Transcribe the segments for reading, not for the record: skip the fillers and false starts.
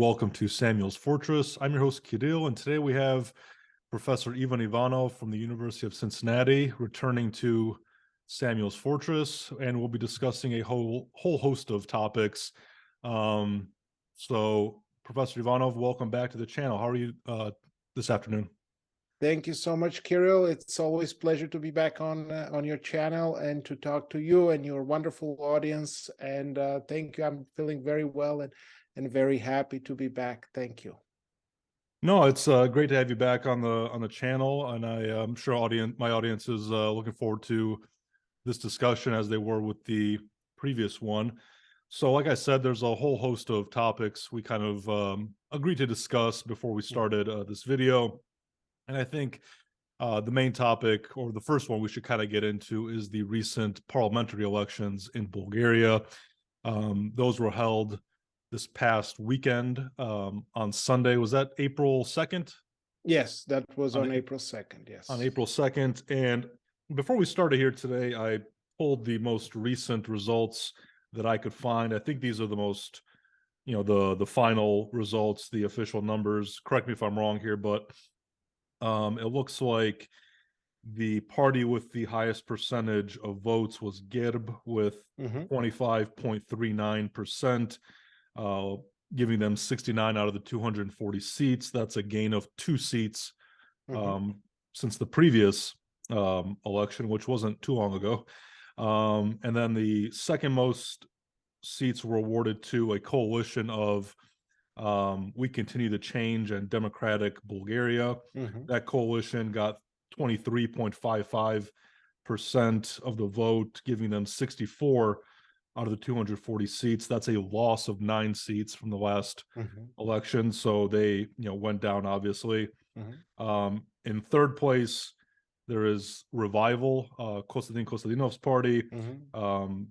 welcome to Samuel's Fortress. I'm your host, Kirill, and today we have Professor Ivanov from the University of Cincinnati returning to Samuel's Fortress, and we'll be discussing a whole host of topics. So, Professor Ivanov, welcome back to the channel. How are you this afternoon? Thank you so much, Kirill. It's always a pleasure to be back on your channel and to talk to you and your wonderful audience. And thank you. I'm feeling very well and very happy to be back. Thank you. No, it's great to have you back on the channel, and I'm sure my audience is looking forward to this discussion as they were with the previous one. So, like I said, there's a whole host of topics we kind of agreed to discuss before we started this video. And I think the main topic, or the first one we should kind of get into, is the recent parliamentary elections in Bulgaria. Those were held this past weekend on Sunday. Was that April 2nd? Yes, that was on April 2nd, yes. On April 2nd. And before we started here today, I pulled the most recent results that I could find. I think these are the most, the final results, the official numbers. Correct me if I'm wrong here, but it looks like the party with the highest percentage of votes was GERB with 25.39%, giving them 69 out of the 240 seats. That's a gain of 2 seats since the previous election, which wasn't too long ago. And then the second most seats were awarded to a coalition of We Continue the Change and Democratic Bulgaria. That coalition got 23.55% of the vote, giving them 64 out of the 240 seats. That's a loss of 9 seats from the last election. So they, went down, obviously. In third place, there is Revival, Konstantin Konstantinov's party.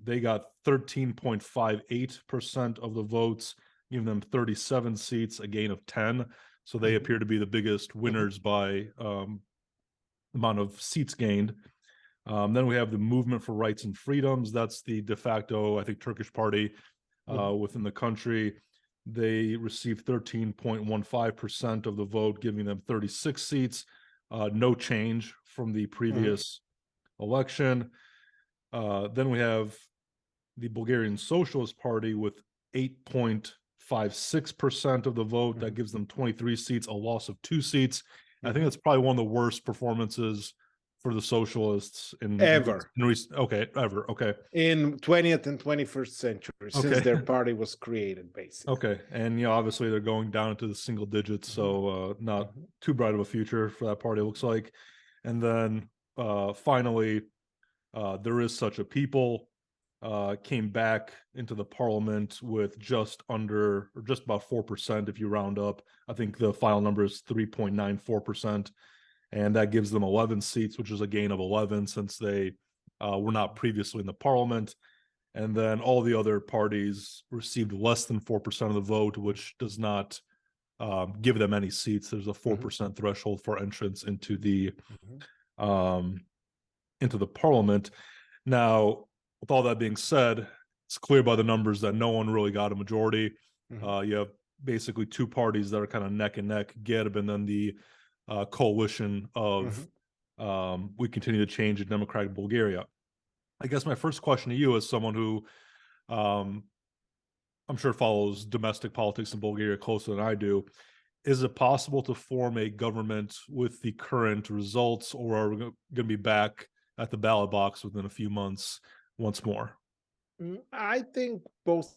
They got 13.58% of the votes, giving them 37 seats, a gain of 10. So they appear to be the biggest winners by amount of seats gained. Then we have the Movement for Rights and Freedoms. That's the de facto, I think, Turkish party within the country. They received 13.15% of the vote, giving them 36 seats. No change from the previous election. Then we have the Bulgarian Socialist Party with 8.56% of the vote. That gives them 23 seats, a loss of 2 seats. I think that's probably one of the worst performances for the socialists ever. Okay. In 20th and 21st century, since their party was created, basically. Okay, and obviously they're going down into the single digits, so not too bright of a future for that party, it looks like. And then finally, There Is Such a People came back into the parliament with just under, or just about 4% if you round up. I think the final number is 3.94%, and that gives them 11 seats, which is a gain of 11 since they were not previously in the parliament. And then all the other parties received less than 4% of the vote, which does not give them any seats. There's a 4% threshold for entrance into the parliament. Now, with all that being said, it's clear by the numbers that no one really got a majority. You have basically 2 parties that are kind of neck and neck, GERB, and then the coalition of We Continue to Change in Democratic Bulgaria. I guess my first question to you, as someone who I'm sure follows domestic politics in Bulgaria closer than I do, is it possible to form a government with the current results, or are we going to be back at the ballot box within a few months once more? I think both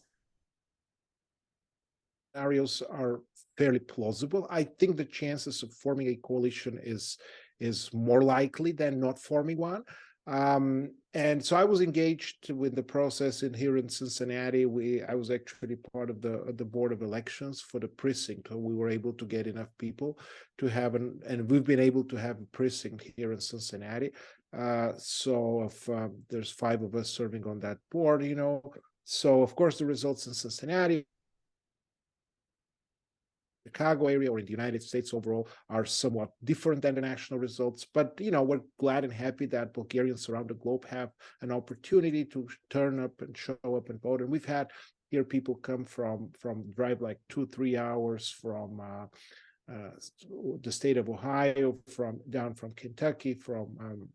scenarios are fairly plausible. I think the chances of forming a coalition is more likely than not forming one. And so I was engaged with the process here in Cincinnati. I was actually part of the board of elections for the precinct. We were able to get enough people to have and we've been able to have a precinct here in Cincinnati. So there's 5 of us serving on that board, So of course the results in Cincinnati, Chicago area, or in the United States overall, are somewhat different than the national results. But, we're glad and happy that Bulgarians around the globe have an opportunity to turn up and show up and vote. And we've had here people come from drive like 2-3 hours from the state of Ohio, down from Kentucky, from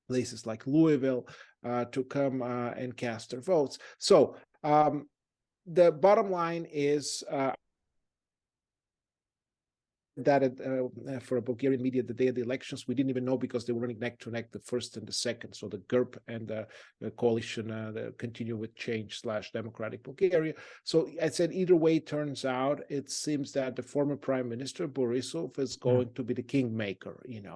places like Louisville, to come and cast their votes. So the bottom line is that for a Bulgarian media, the day of the elections, we didn't even know because they were running neck to neck, the first and the second. So the GERB and the coalition, the Continue with Change / Democratic Bulgaria. So I said, either way it turns out, it seems that the former Prime Minister Borisov is going to be the kingmaker. In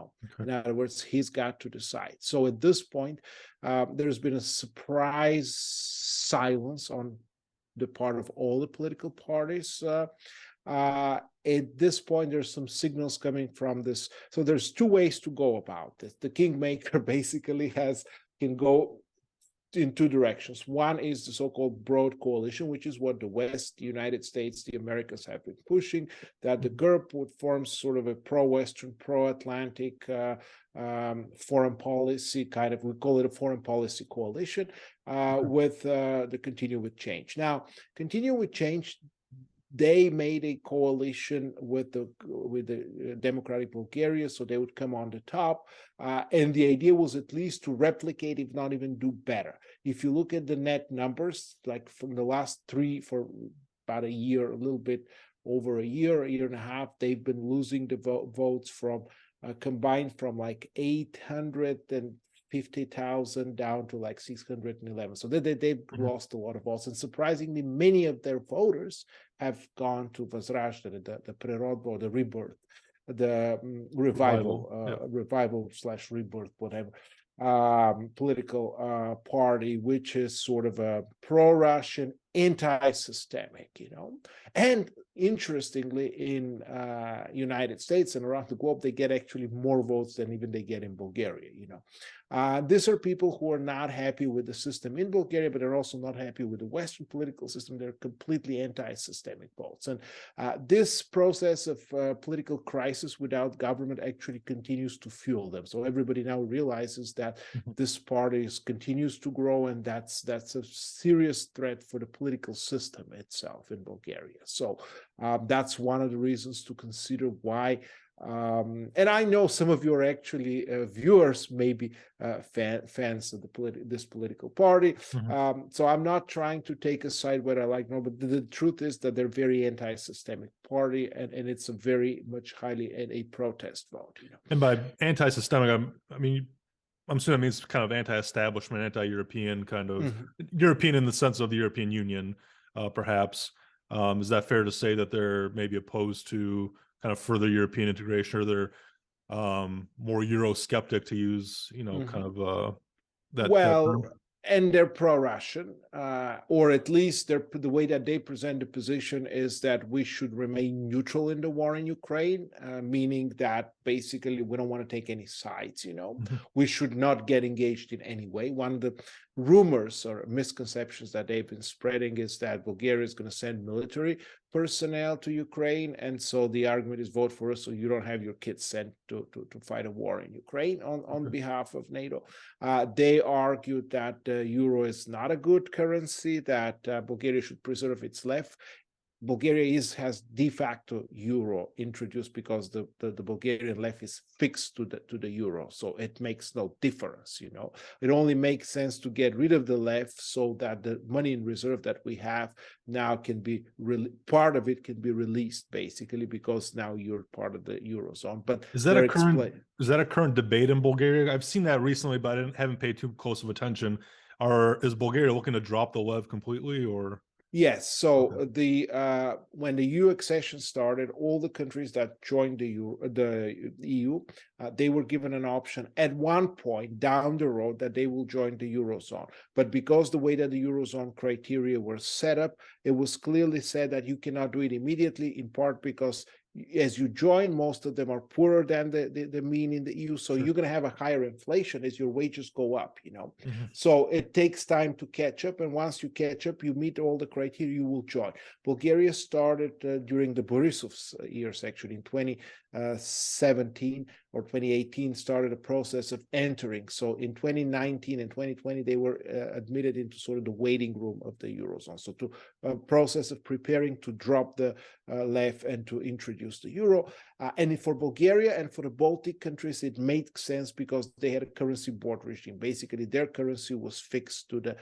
other words, he's got to decide. So at this point, there's been a surprise silence on the part of all the political parties. At this point, there's some signals coming from this. So there's two ways to go about this. The kingmaker basically can go in two directions. One is the so-called broad coalition, which is what the West, the United States, the Americas have been pushing, that the GERB would form sort of a pro-Western, pro-Atlantic foreign policy kind of, we call it a foreign policy coalition, with the Continue with Change. Now, Continue with Change, they made a coalition with the Democratic Bulgaria, so they would come on the top. And the idea was at least to replicate, if not even do better. If you look at the net numbers, like from the last three, for about a year, a little bit over a year and a half, they've been losing the votes from combined from like 850,000 down to like 611. So they've lost a lot of votes. And surprisingly, many of their voters have gone to Возрождение, the Приrodbo, the rebirth, the revival / rebirth, whatever, political party, which is sort of a pro-Russian, anti-systemic, And interestingly, in United States and around the globe, they get actually more votes than even they get in Bulgaria, These are people who are not happy with the system in Bulgaria, but are also not happy with the Western political system. They're completely anti-systemic votes. And this process of political crisis without government actually continues to fuel them. So everybody now realizes that this party continues to grow, and that's a serious threat for the political system itself in Bulgaria. So that's one of the reasons to consider why. And I know some of you are actually viewers, maybe fans of this political party. So I'm not trying to take a side whether I like no, but the truth is that they're very anti-systemic party, and it's a very much highly a protest vote. And by anti-systemic, I'm assuming that means kind of anti-establishment, anti-European, kind of European in the sense of the European Union, perhaps. Is that fair to say that they're maybe opposed to kind of further European integration, or they're more Eurosceptic, to use, kind of that term? And they're pro-Russian, or at least the way that they present the position is that we should remain neutral in the war in Ukraine, meaning that basically we don't want to take any sides, We should not get engaged in any way. One of the rumors or misconceptions that they've been spreading is that Bulgaria is going to send military personnel to Ukraine, and so the argument is vote for us so you don't have your kids sent to fight a war in Ukraine on behalf of NATO. They argued that the euro is not a good currency, that Bulgaria should preserve its left. Bulgaria has de facto euro introduced because the Bulgarian left is fixed to the euro, so it makes no difference. It only makes sense to get rid of the left so that the money in reserve that we have now can be part of it can be released, basically, because now you're part of the eurozone. But is that a current debate in Bulgaria? I've seen that recently, but I haven't paid too close of attention. Is Bulgaria looking to drop the lev completely, or? Yes. So when the EU accession started, all the countries that joined the EU, they were given an option at one point down the road that they will join the eurozone. But because the way that the eurozone criteria were set up, it was clearly said that you cannot do it immediately. In part because as you join, most of them are poorer than the mean in the EU. So you're going to have a higher inflation as your wages go up, So it takes time to catch up. And once you catch up, you meet all the criteria, you will join. Bulgaria started during the Borisov's years, actually, in 2017 or 2018 started a process of entering. So in 2019 and 2020, they were admitted into sort of the waiting room of the Eurozone. So to a process of preparing to drop the left and to introduce the euro. And for Bulgaria and for the Baltic countries, it made sense because they had a currency board regime. Basically, their currency was fixed to the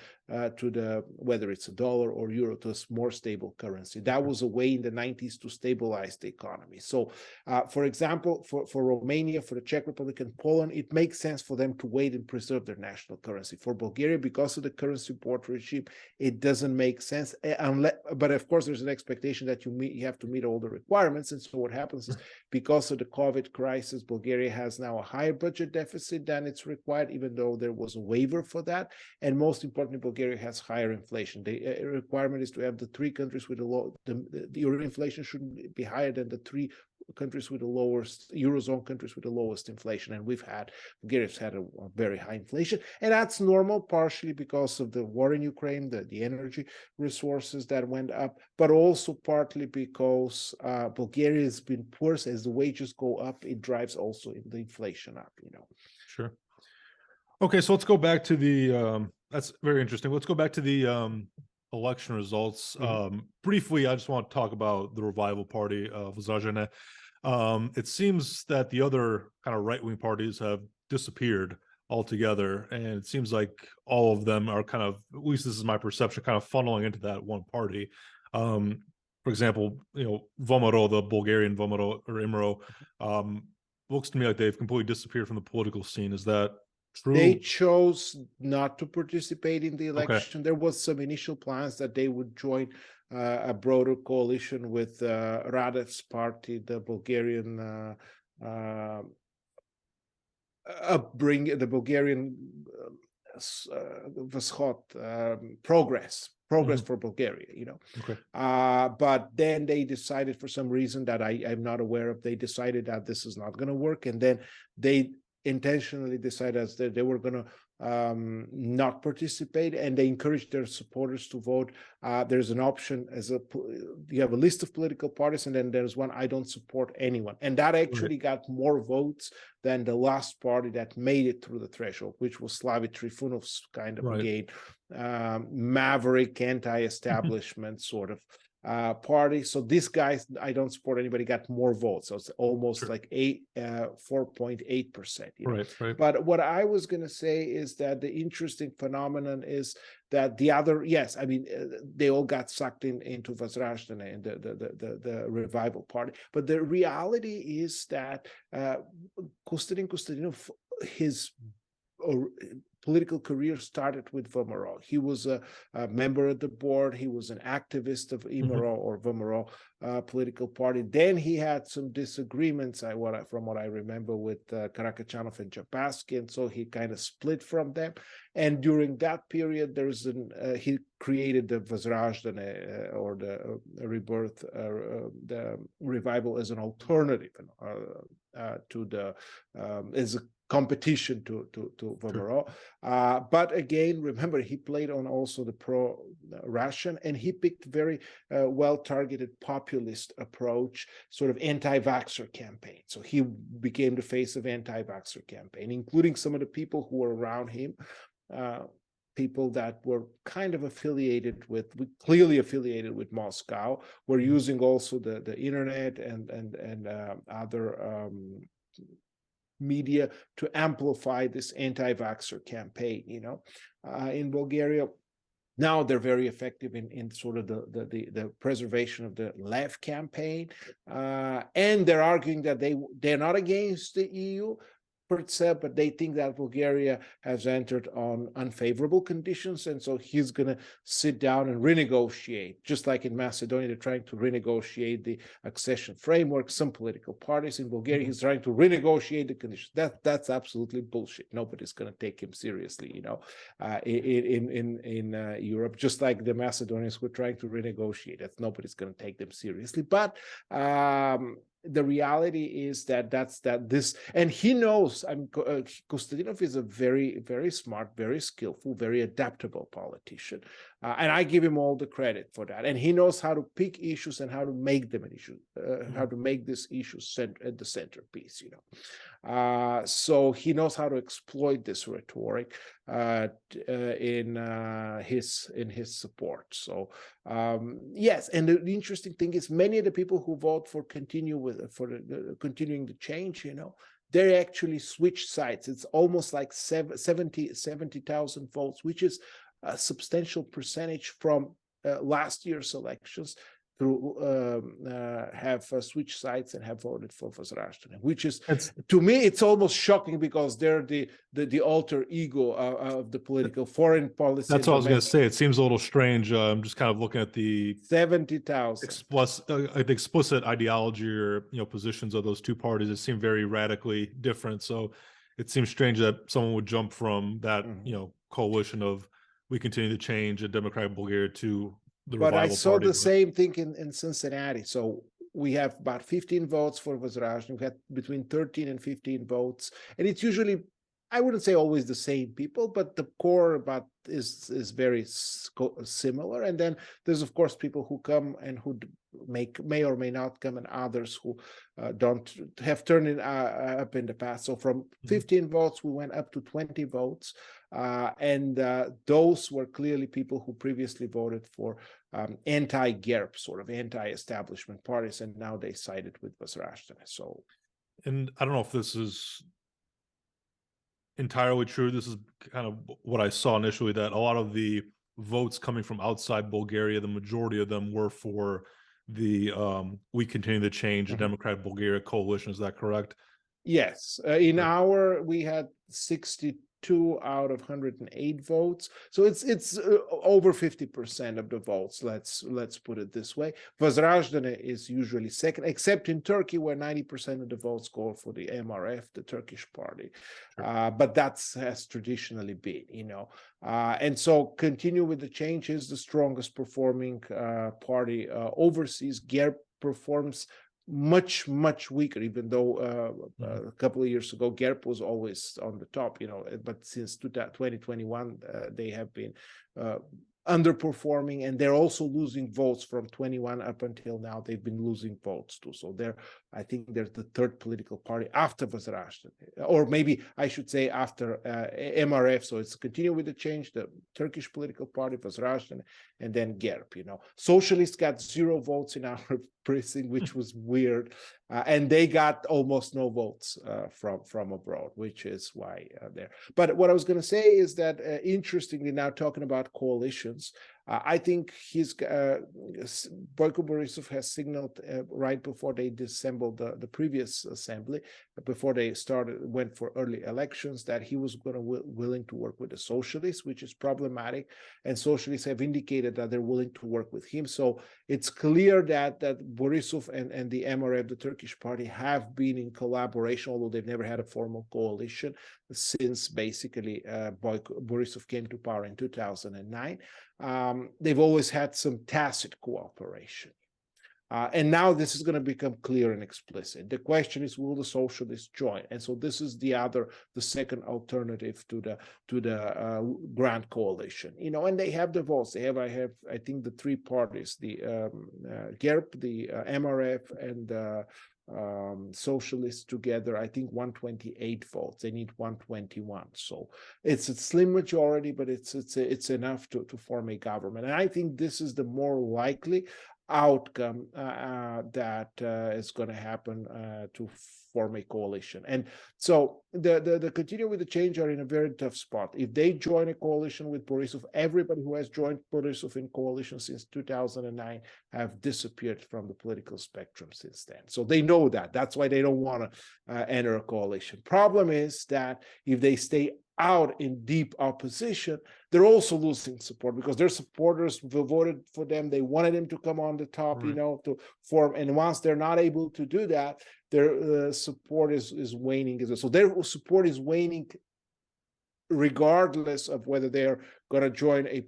whether it's a dollar or euro, to a more stable currency. That was a way in the 90s to stabilize the economy. So, for example, for Romania, for the Czech Republic and Poland, it makes sense for them to wait and preserve their national currency. For Bulgaria, because of the currency board regime, it doesn't make sense. But of course, there's an expectation that you have to meet all the requirements. And so what happens is, because of the COVID crisis, Bulgaria has now a higher budget deficit than it's required, even though there was a waiver for that. And most importantly, Bulgaria has higher inflation. The requirement is to have the three countries with your inflation shouldn't be higher than the three countries with the lowest, Eurozone countries with the lowest inflation. And Bulgaria's had a very high inflation. And that's normal, partially because of the war in Ukraine, the energy resources that went up, but also partly because Bulgaria has been poor. As the wages go up, it drives also the inflation up, Sure. Okay, so let's go back to the, that's very interesting. Let's go back to the election results. Briefly, I just want to talk about the Revival Party of Возрождение. It seems that the other kind of right-wing parties have disappeared altogether, and it seems like all of them are kind of, at least this is my perception, kind of funneling into that one party. For example, VMRO, the Bulgarian VMRO or IMRO, looks to me like they've completely disappeared from the political scene. Is that true? They chose not to participate in the election. Okay. There was some initial plans that they would join a broader coalition with Radev's party, the Bulgarian upbringing, the Bulgarian progress for Bulgaria, Okay. But then they decided, for some reason that I'm not aware of, they decided that this is not going to work, and then they intentionally decided that they were going to not participate, and they encouraged their supporters to vote. There's an option you have a list of political parties, and then there's one, I don't support anyone, and that actually got more votes than the last party that made it through the threshold, which was Slavy Trifunov's kind of again maverick, anti-establishment sort of party. So this guy, I don't support anybody, got more votes. So it's almost like 4.8%. Right. But what I was going to say is that the interesting phenomenon is that the other, yes, I mean, they all got sucked into Возрождение and the Revival Party. But the reality is that Konstantin Konstantinov, his political career started with VMRO. He was a member of the board. He was an activist of IMRO or VMRO political party. Then he had some disagreements, from what I remember, with Karakachanov and Japaski, and so he kind of split from them. And during that period, he created the Возрождение or the rebirth, the revival, as an alternative to the as a competition to VMRO. But again, remember, he played on also the pro-Russian, and he picked very well-targeted populist approach, sort of anti-vaxxer campaign. So he became the face of anti-vaxxer campaign, including some of the people who were around him, people that were kind of clearly affiliated with Moscow, were using also the internet and other media to amplify this anti-vaxxer campaign, in Bulgaria. Now they're very effective in sort of the preservation of the left campaign, and they're arguing that they're not against the EU per se, but they think that Bulgaria has entered on unfavorable conditions, and so he's going to sit down and renegotiate, just like in Macedonia, they're trying to renegotiate the accession framework. Some political parties in Bulgaria, he's trying to renegotiate the conditions. That's absolutely bullshit. Nobody's going to take him seriously, in Europe, just like the Macedonians were trying to renegotiate. Nobody's going to take them seriously. But the reality is and he knows. Konstantinov is a very, very smart, very skillful, very adaptable politician. And I give him all the credit for that. And he knows how to pick issues and how to make them an issue, how to make this issue at the centerpiece, you know. So he knows how to exploit this rhetoric in his support. So yes, and the interesting thing is, many of the people who vote for continuing the change, you know, they actually switch sides. It's almost like 70,000 votes, which is a substantial percentage from last year's elections, have switched sides and have voted for Vozrashtin, which is, to me, it's almost shocking, because they're the alter ego of the political foreign policy. That's what I was going to say. It seems a little strange. I'm just kind of looking at the 70,000 explicit ideology or positions of those two parties. It seemed very radically different. So it seems strange that someone would jump from that coalition of We Continue to Change in Democratic Bulgaria to the Revival But I saw Party. the same thing in Cincinnati. So we have about 15 votes for Vozrashtin. We had between 13 and 15 votes. And it's usually, I wouldn't say always the same people, but the core is very similar. And then there's, of course, people who come and who may or may not come, and others who don't have turned up in the past. So from 15 votes, we went up to 20 votes. And those were clearly people who previously voted for anti-GERB, sort of anti-establishment parties, and now they sided with Vozrashtin. So, and I don't know if this is entirely true. This is kind of what I saw initially, that a lot of the votes coming from outside Bulgaria, the majority of them were for the We Continue to Change, the Democratic Bulgaria coalition. Is that correct? Yes. We had 62 out of 108 votes, so it's over 50% of the votes. Let's put it this way. Vozrashtin is usually second, except in Turkey, where 90% of the votes go for the MRF, the Turkish party. Sure. But that has traditionally been, and so Continue with the Change is the strongest performing party overseas. GERB performs much weaker, even though a couple of years ago GERB was always on the top, but since 2021 they have been underperforming, and they're also losing votes from 21 up until now. They've been losing votes too. So I think they're the third political party after Vozrashtin, or maybe I should say after MRF. So it's Continue with the Change, the Turkish political party, Vozrashtin, and then GERB. Socialists got 0 votes in our precinct, which was weird, and they got almost no votes from abroad, which is why they're. But what I was going to say is that, interestingly, now talking about coalitions, I think Boyko Borisov has signaled right before they disassembled the previous assembly, before they went for early elections, that he was willing to work with the socialists, which is problematic. And socialists have indicated that they're willing to work with him. So it's clear that Borisov and the MRF, the Turkish party, have been in collaboration, although they've never had a formal coalition since basically Borisov came to power in 2009. They've always had some tacit cooperation. And now this is going to become clear and explicit. The question is, will the socialists join? And so this is the second alternative to the grand coalition. And they have the votes. They have, I think, the three parties: the GERB, the MRF, and the socialists together. I think 128 votes. They need 121. So it's a slim majority, but it's enough to form a government. And I think this is the more likely outcome that is going to happen to form a coalition. And so the Continue with the Change are in a very tough spot. If they join a coalition with Borisov, everybody who has joined Borisov in coalition since 2009 have disappeared from the political spectrum since then. So they know that. That's why they don't want to enter a coalition. Problem is that if they stay out in deep opposition, they're also losing support, because their supporters voted for them. They wanted him to come on the top, right, to form. And once they're not able to do that, their support is waning. So their support is waning regardless of whether they're going to join a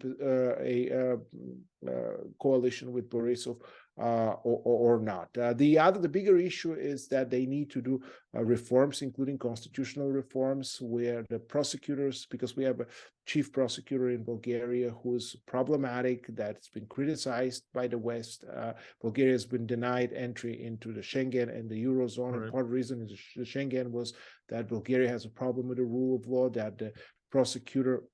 coalition with Borisov or not. The bigger issue is that they need to do reforms, including constitutional reforms, where the prosecutors, because we have a chief prosecutor in Bulgaria who's problematic, that's been criticized by the West. Bulgaria has been denied entry into the Schengen and the Eurozone. Right. And part of the reason is the Schengen was that Bulgaria has a problem with the rule of law, that the prosecutor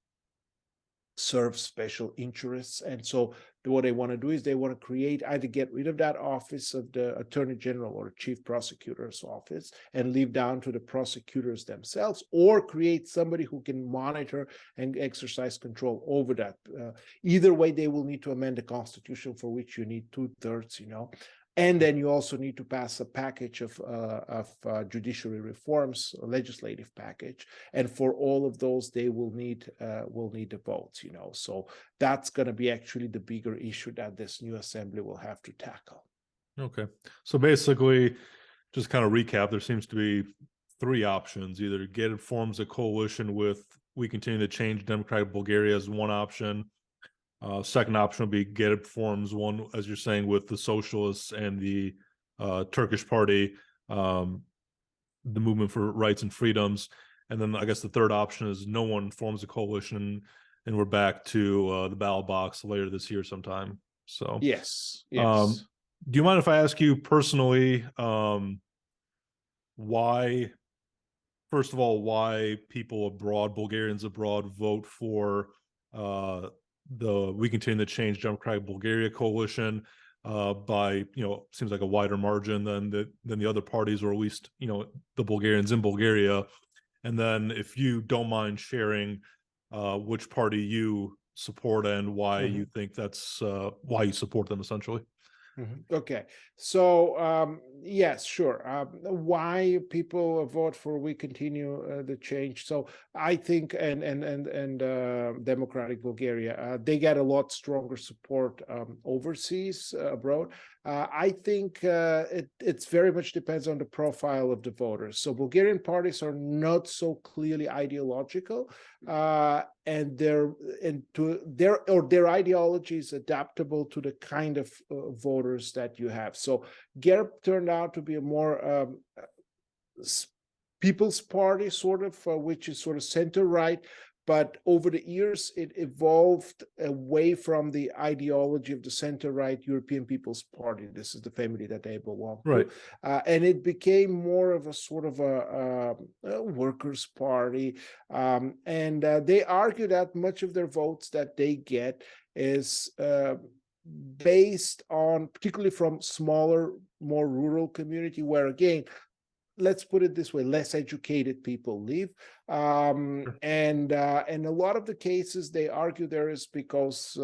serve special interests. And so what they want to do is they want to create, either get rid of that office of the attorney general or chief prosecutor's office and leave down to the prosecutors themselves, or create somebody who can monitor and exercise control over that. Either way, they will need to amend the constitution, for which you need 2/3, and then you also need to pass a package of judiciary reforms, a legislative package, and for all of those, they will need the votes. So that's going to be actually the bigger issue that this new assembly will have to tackle. Okay, so basically, just kind of recap, there seems to be three options: either GET forms a coalition with We Continue to Change Democratic Bulgaria as one option. Second option would be GET forms one, as you're saying, with the socialists and the Turkish party, the movement for rights and freedoms. And then I guess the third option is no one forms a coalition, and we're back to the ballot box later this year sometime. So yes. Do you mind if I ask you personally, why, first of all, why people abroad, Bulgarians abroad, vote for the We Continue to Change Democratic Bulgaria coalition by, seems like a wider margin than the other parties, or at least, the Bulgarians in Bulgaria? And then if you don't mind sharing which party you support and why you think that's why you support them, essentially. Okay, so yes, sure. Why people vote for We Continue the Change? So I think, and Democratic Bulgaria, they get a lot stronger support overseas, abroad. I think it's very much depends on the profile of the voters. So Bulgarian parties are not so clearly ideological, and their ideology is adaptable to the kind of voters that you have. So GERB turned out to be a more people's party, sort of, which is sort of center right. But over the years, it evolved away from the ideology of the center-right European People's Party. This is the family that they belong to. Right. And it became more of a sort of a workers' party. And they argue that much of their votes that they get is based on, particularly from smaller, more rural community, where, again, let's put it this way, less educated people live. And a lot of the cases they argue there is because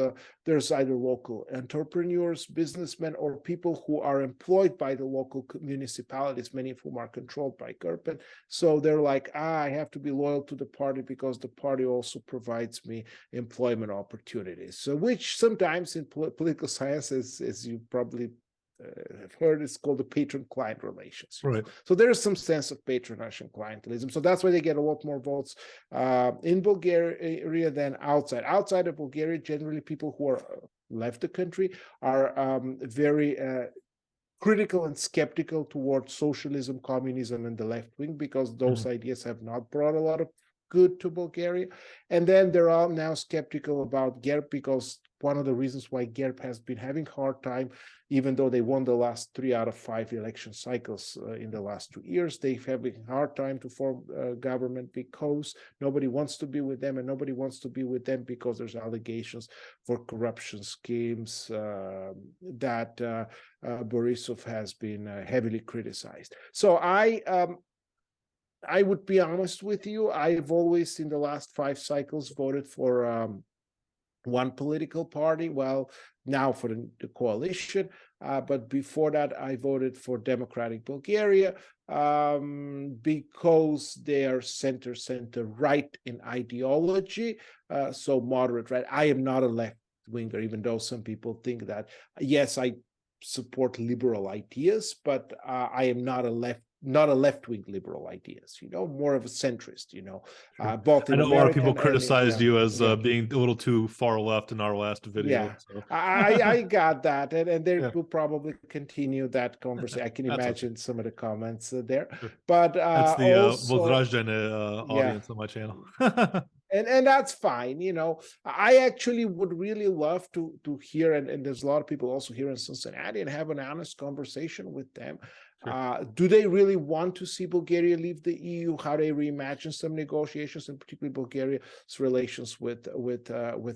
there's either local entrepreneurs, businessmen, or people who are employed by the local municipalities, many of whom are controlled by GERB. So they're like, I have to be loyal to the party because the party also provides me employment opportunities. So which sometimes in political science, as you probably have heard, it's called the patron-client relations. Right. So there is some sense of patronage and clientelism. So that's why they get a lot more votes in Bulgaria than outside. Outside of Bulgaria, generally people who are left the country are very critical and skeptical towards socialism, communism, and the left wing, because those ideas have not brought a lot of good to Bulgaria. And then they're all now skeptical about GERB, because one of the reasons why GERB has been having hard time, even though they won the last 3 out of 5 election cycles in the last 2 years, they're having a hard time to form government because nobody wants to be with them, and nobody wants to be with them because there's allegations for corruption schemes that Borisov has been heavily criticized. So I would be honest with you, I've always, in the last 5 cycles, voted for one political party. Well, now for the coalition, but before that, I voted for Democratic Bulgaria because they are center right in ideology, so moderate right. I am not a left winger, even though some people think that. Yes, I support liberal ideas, but I am not a left not a left-wing liberal ideas, more of a centrist, Sure. both I in know a lot of people American and criticized you as yeah. being a little too far left in our last video. Yeah, So I got that, and they yeah, will probably continue that conversation. I can that's okay. imagine some of the comments there, Sure. but That's the also, Возрождение yeah, audience on my channel. and that's fine. I actually would really love to hear, and there's a lot of people also here in Cincinnati, and have an honest conversation with them. Sure. Do they really want to see Bulgaria leave the EU? How they reimagine some negotiations, and particularly Bulgaria's relations with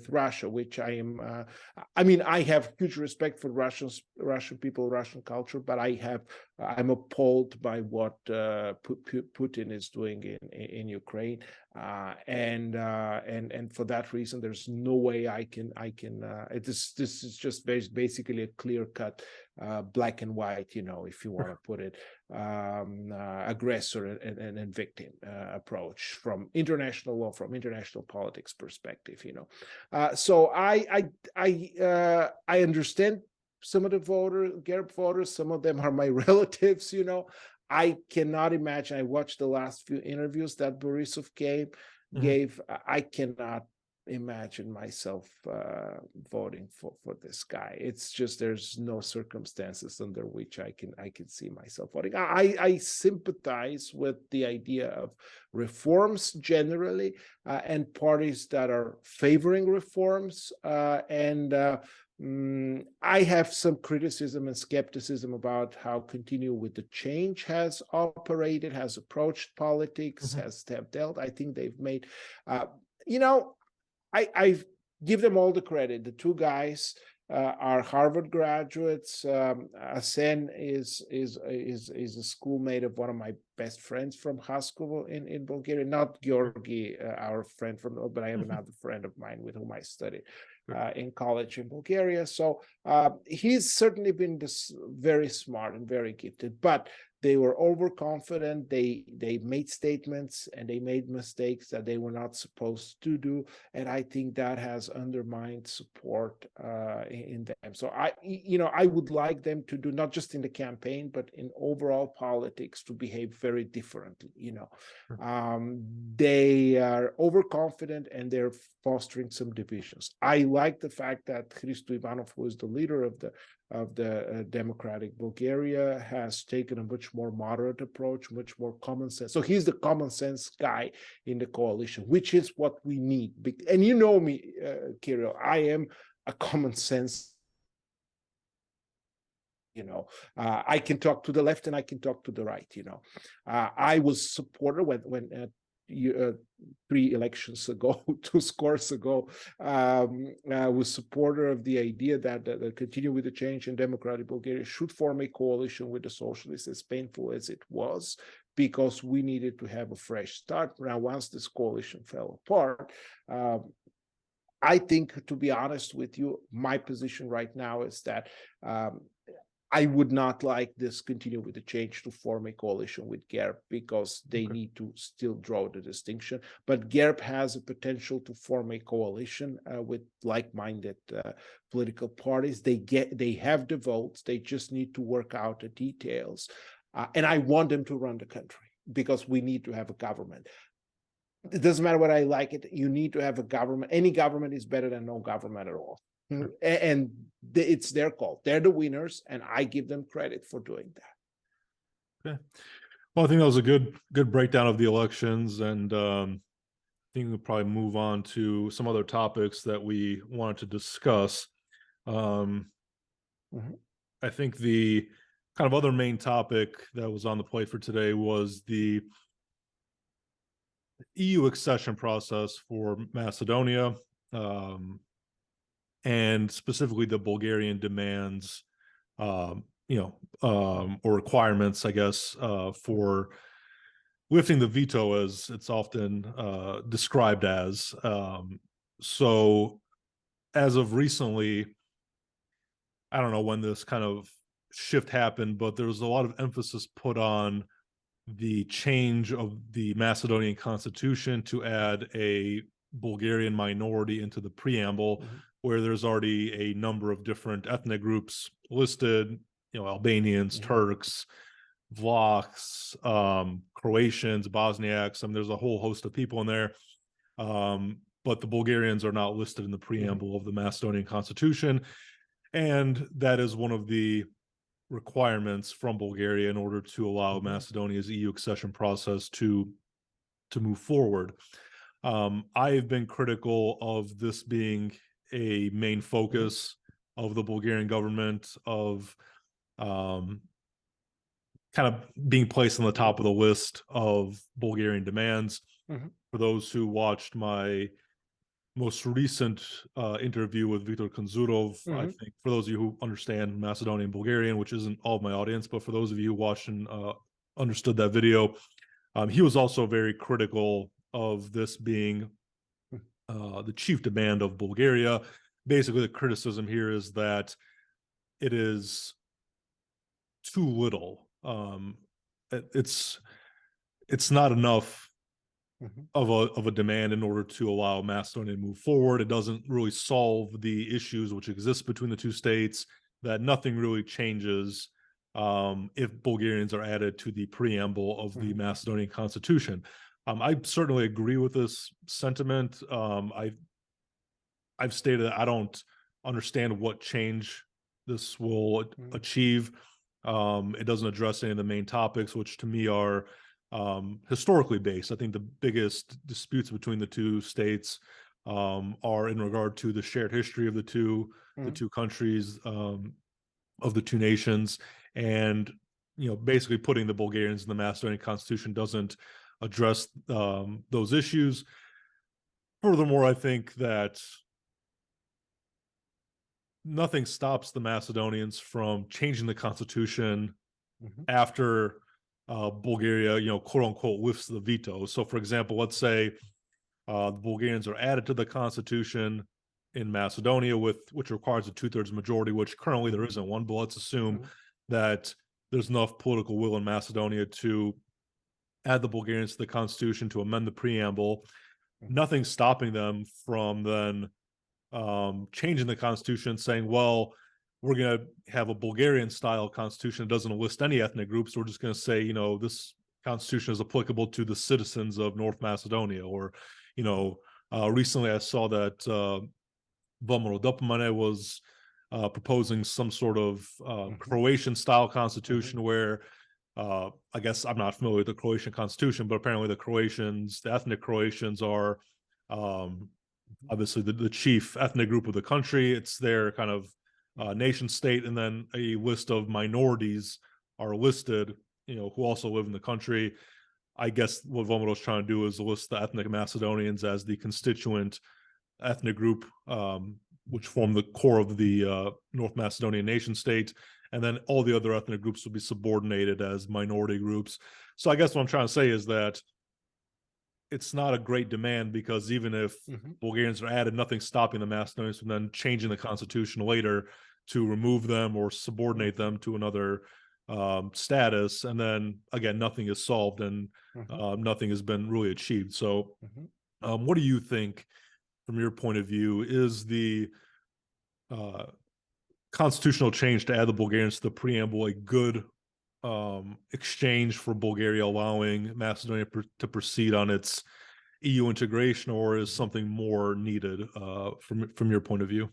Russia, which I am. I mean, I have huge respect for Russian people, Russian culture, but I'm appalled by what Putin is doing in Ukraine. And for that reason, there's no way I can. This is just basically a clear cut, black and white. If you want to put it, aggressor and victim approach from international law, from international politics perspective. So I understand some of the GERB voters. Some of them are my relatives. I cannot imagine. I watched the last few interviews that Borisov gave. I cannot imagine myself voting for this guy. It's just there's no circumstances under which I can see myself voting. I sympathize with the idea of reforms generally, and parties that are favoring reforms, I have some criticism and skepticism about how Continue with the Change has operated, has approached politics, has have dealt. I think they've made, I give them all the credit. The two guys are Harvard graduates. Asen is a schoolmate of one of my best friends from high school in Bulgaria. Not Georgi, our friend but I have another friend of mine with whom I studied in college in Bulgaria. So he's certainly been very smart and very gifted, but they were overconfident. They made statements and they made mistakes that they were not supposed to do, and I think that has undermined support in them. So I would like them to do, not just in the campaign, but in overall politics, to behave very differently. They are overconfident and they're fostering some divisions. I like the fact that Hristo Ivanov, who is the leader of the Democratic Bulgaria, has taken a much more moderate approach, much more common sense. So he's the common sense guy in the coalition, which is what we need. And you know me, Kirill, I am a common sense. I can talk to the left and I can talk to the right. I was supporter when 3 elections ago, 2 scores ago, was supporter of the idea that Continue with the Change in Democratic Bulgaria should form a coalition with the socialists, as painful as it was, because we needed to have a fresh start. Now, once this coalition fell apart, I think, to be honest with you, my position right now is that I would not like this Continue with the Change to form a coalition with GERB, because they need to still draw the distinction. But GERB has a potential to form a coalition with like-minded political parties. They have the votes. They just need to work out the details. And I want them to run the country, because we need to have a government. It doesn't matter what I like it. You need to have a government. Any government is better than no government at all. And it's their call. They're the winners, and I give them credit for doing that. Okay. Well, I think that was a good breakdown of the elections, and I think we'll probably move on to some other topics that we wanted to discuss. I think the kind of other main topic that was on the plate for today was the EU accession process for Macedonia. And specifically the Bulgarian demands, or requirements, I guess, for lifting the veto, as it's often described as. So as of recently, I don't know when this kind of shift happened, but there was a lot of emphasis put on the change of the Macedonian constitution to add a Bulgarian minority into the preamble, where there's already a number of different ethnic groups listed, Albanians, Turks, Vlachs, Croatians, Bosniaks. I mean, there's a whole host of people in there. But the Bulgarians are not listed in the preamble of the Macedonian constitution. And that is one of the requirements from Bulgaria in order to allow Macedonia's EU accession process to move forward. I have been critical of this being a main focus of the Bulgarian government, of kind of being placed on the top of the list of Bulgarian demands. For those who watched my most recent interview with Viktor Kanzurov, I think for those of you who understand Macedonian and Bulgarian, which isn't all of my audience, but for those of you who watched and understood that video, he was also very critical of this being the chief demand of Bulgaria. Basically, the criticism here is that it is too little. It's not enough of a demand in order to allow Macedonia to move forward. It doesn't really solve the issues which exist between the two states, that nothing really changes if Bulgarians are added to the preamble of the Macedonian constitution. I certainly agree with this sentiment. I've stated that I don't understand what change this will achieve. It doesn't address any of the main topics, which to me are historically based. I think the biggest disputes between the two states are in regard to the shared history of the two countries, of the two nations, and basically putting the Bulgarians in the Macedonian constitution doesn't address those issues. Furthermore, I think that nothing stops the Macedonians from changing the constitution after Bulgaria, quote unquote, lifts the veto. So, for example, let's say the Bulgarians are added to the constitution in Macedonia, which requires a 2/3 majority, which currently there isn't one. But let's assume that there's enough political will in Macedonia to add the Bulgarians to the constitution, to amend the preamble. Nothing's stopping them from then changing the constitution, saying, well, we're going to have a Bulgarian style constitution that doesn't list any ethnic groups. We're just going to say, this constitution is applicable to the citizens of North Macedonia. Or, recently I saw that Vomero Dopamane was proposing some sort of Croatian style constitution where I guess I'm not familiar with the Croatian constitution, but apparently the ethnic Croatians are obviously the chief ethnic group of the country. It's their kind of nation state, and then a list of minorities are listed, who also live in the country. I guess what Vomero is trying to do is list the ethnic Macedonians as the constituent ethnic group, which form the core of the North Macedonian nation state, and then all the other ethnic groups will be subordinated as minority groups. So I guess what I'm trying to say is that it's not a great demand, because even if Bulgarians are added, nothing's stopping the Macedonians from then changing the constitution later to remove them or subordinate them to another status. And then again, nothing is solved, and nothing has been really achieved. So what do you think, from your point of view, is the constitutional change to add the Bulgarians to the preamble a good exchange for Bulgaria, allowing Macedonia to proceed on its EU integration, or is something more needed from your point of view?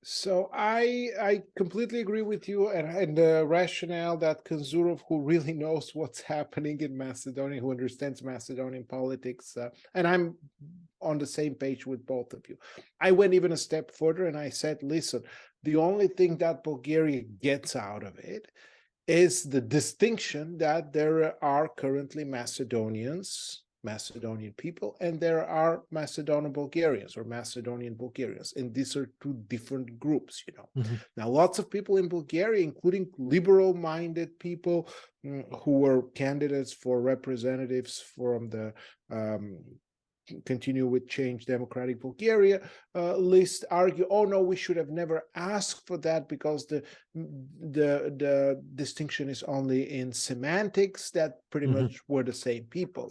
So I completely agree with you, and the rationale that Kanzurov, who really knows what's happening in Macedonia, who understands Macedonian politics, and I'm on the same page with both of you. I went even a step further and I said, listen, the only thing that Bulgaria gets out of it is the distinction that there are currently Macedonian people, and there are Macedonian Bulgarians or Macedonian Bulgarians, and these are two different groups. Now, lots of people in Bulgaria, including liberal-minded people who were candidates for representatives from the Continue with Change Democratic Bulgaria list, argue, oh no, we should have never asked for that, because the distinction is only in semantics, that pretty much we're the same people,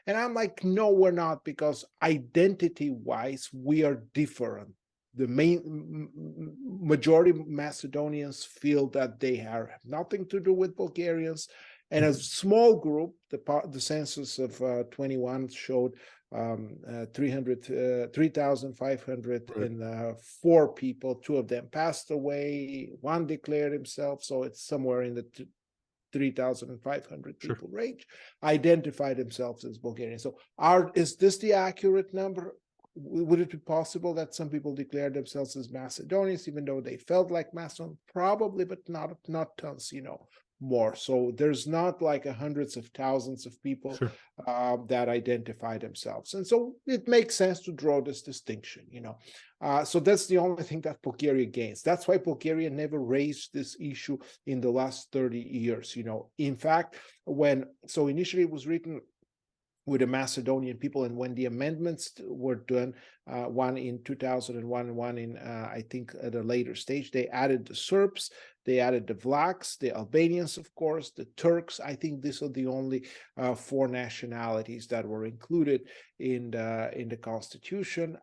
And I'm like, no, we're not, because identity-wise, we are different. The majority of Macedonians feel that they have nothing to do with Bulgarians, And a small group, the census of 21 showed 3,504 people. Two of them passed away. One declared himself, so it's somewhere in the 3,500 people range, identified themselves as Bulgarian. So is this the accurate number? Would it be possible that some people declared themselves as Macedonians, even though they felt like Macedonians? Probably, but not tons, more. So there's not like hundreds of thousands of people that identify themselves. And so it makes sense to draw this distinction, So that's the only thing that Bulgaria gains. That's why Bulgaria never raised this issue in the last 30 years, In fact, initially it was written with the Macedonian people, and when the amendments were done, one in 2001 and one in, I think, at a later stage, they added the Serbs, they added the Vlachs, the Albanians, of course, the Turks. I think these are the only four nationalities that were included in the constitution.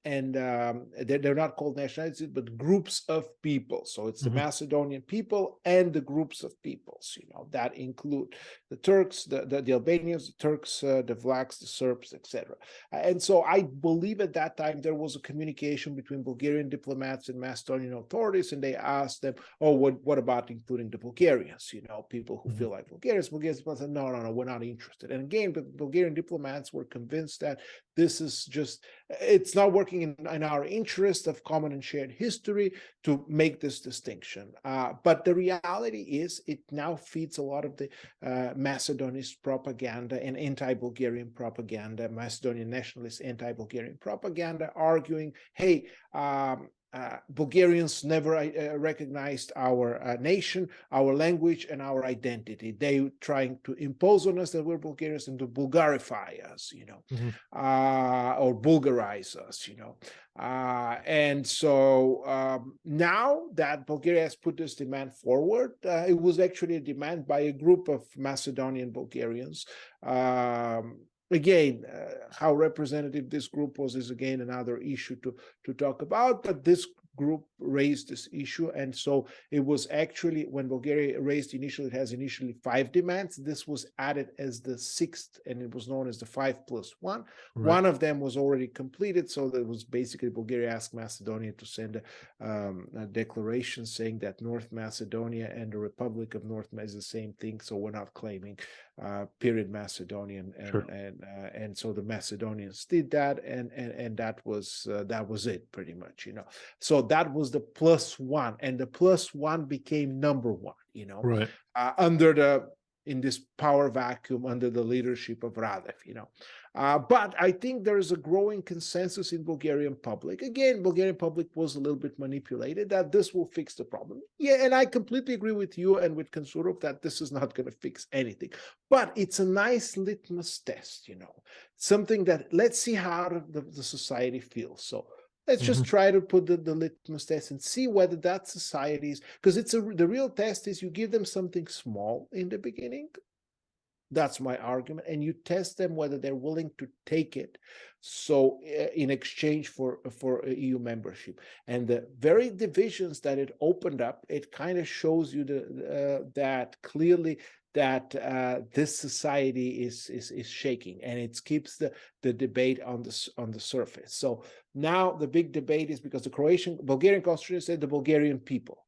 They're not called nationalities, but groups of people. So it's the Macedonian people and the groups of peoples, that include the Turks, the Albanians, the Turks, the Vlachs, the Serbs, etc. And so I believe at that time there was a communication between Bulgarian diplomats and Macedonian authorities, and they asked them, "Oh, what about including the Bulgarians? People who feel like Bulgarians." Bulgarians said, "No, we're not interested." And again, the Bulgarian diplomats were convinced that this is it's not working in our interest of common and shared history to make this distinction. But the reality is, it now feeds a lot of the Macedonist propaganda and anti-Bulgarian propaganda, Macedonian nationalist anti-Bulgarian propaganda, arguing, hey, Bulgarians never recognized our nation, our language, and our identity. They were trying to impose on us that we're Bulgarians and to Bulgarify us, or Bulgarize us, and so now that Bulgaria has put this demand forward, it was actually a demand by a group of Macedonian Bulgarians. Again, how representative this group was is again another issue to talk about, but this group raised this issue, and so it was actually, when Bulgaria raised initially, it has initially 5 demands. This was added as the 6th, and it was known as the 5+1. Right. One of them was already completed, so that was basically Bulgaria asked Macedonia to send a declaration saying that North Macedonia and the Republic of North Macedonia is the same thing, so we're not claiming period Macedonian, and so the Macedonians did that, and that was it pretty much, So that was the +1, and the +1 became number 1, Right. In this power vacuum under the leadership of Radev, But I think there is a growing consensus in Bulgarian public. Again, Bulgarian public was a little bit manipulated, that this will fix the problem. Yeah, and I completely agree with you and with Kansurov that this is not going to fix anything. But it's a nice litmus test, something that, let's see how the society feels. So let's just try to put the litmus test and see whether that society is, because the real test is you give them something small in the beginning. That's my argument. And you test them whether they're willing to take it. So in exchange for EU membership. And the very divisions that it opened up, it kind of shows you that clearly that this society is shaking, and it keeps the debate on the surface. So now the big debate is because the Bulgarian constitution said the Bulgarian people.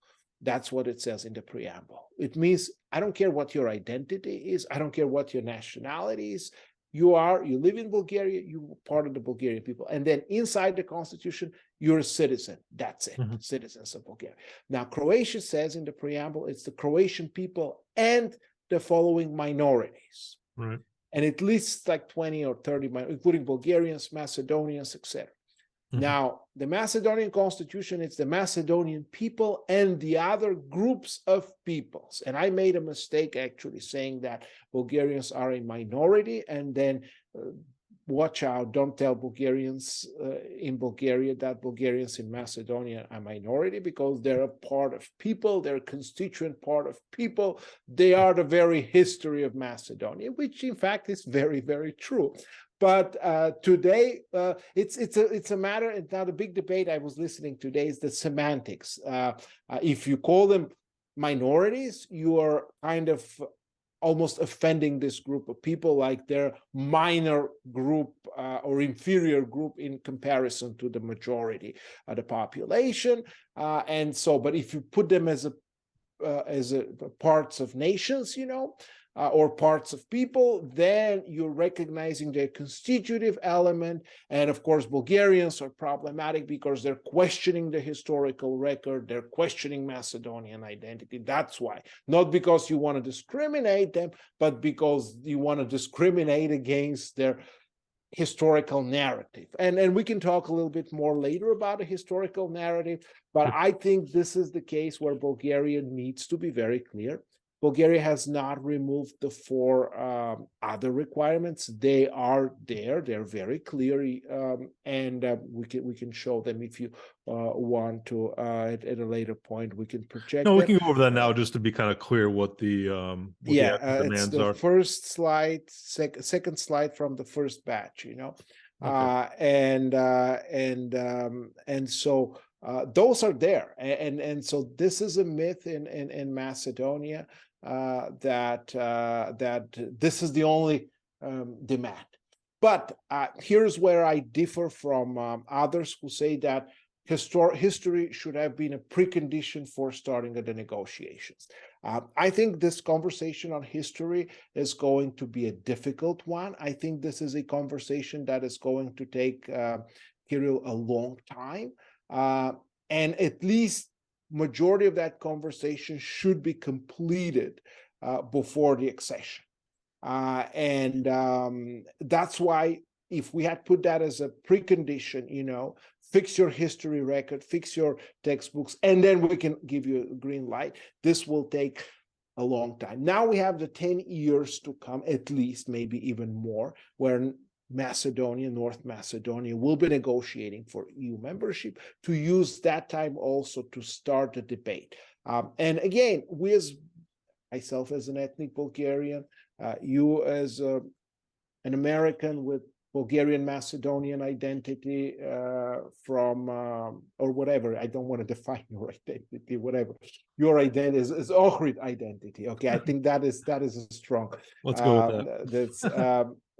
That's what it says in the preamble. It means I don't care what your identity is. I don't care what your nationality is. You live in Bulgaria, you're part of the Bulgarian people. And then inside the constitution, you're a citizen. That's it, citizens of Bulgaria. Now, Croatia says in the preamble, it's the Croatian people and the following minorities. Right. And it lists like 20 or 30, including Bulgarians, Macedonians, etc. Now, the Macedonian constitution, it's the Macedonian people and the other groups of peoples. And I made a mistake actually saying that Bulgarians are a minority, and then watch out, don't tell Bulgarians in Bulgaria that Bulgarians in Macedonia are a minority, because they're a part of people, they're a constituent part of people. They are the very history of Macedonia, which in fact is very, very true. But today, it's a matter, it's not a big debate I was listening today, is the semantics. If you call them minorities, you are kind of almost offending this group of people, like they're minor group or inferior group in comparison to the majority of the population. And so, but if you put them as a parts of nations, or parts of people, then you're recognizing their constitutive element. And of course, Bulgarians are problematic because they're questioning the historical record, they're questioning Macedonian identity. That's why, not because you want to discriminate them, but because you want to discriminate against their historical narrative. And we can talk a little bit more later about a historical narrative, but I think this is the case where Bulgaria needs to be very clear. Bulgaria has not removed the four other requirements. They are there. They're very clear, and we can show them if you want to at a later point. We can project. No, we them. can go over that now just to be kind of clear what the It's demands the are. first slide, second slide from the first batch. Okay. And so those are there, and so this is a myth in Macedonia. That this is the only demand. But here's where I differ from others who say that history should have been a precondition for starting the negotiations. I think this conversation on history is going to be a difficult one. I think this is a conversation that is going to take Kirill a long time, and at least majority of that conversation should be completed before the accession. That's why if we had put that as a precondition, fix your history record, fix your textbooks, and then we can give you a green light, this will take a long time. Now we have the 10 years to come, at least, maybe even more, where Macedonia, North Macedonia, will be negotiating for EU membership, to use that time also to start a debate. And again, myself as an ethnic Bulgarian, you as an American with Bulgarian Macedonian identity from or whatever. I don't want to define your identity, whatever. Your identity is Ohrid identity. Okay, I think that is a strong. Let's go with that. That's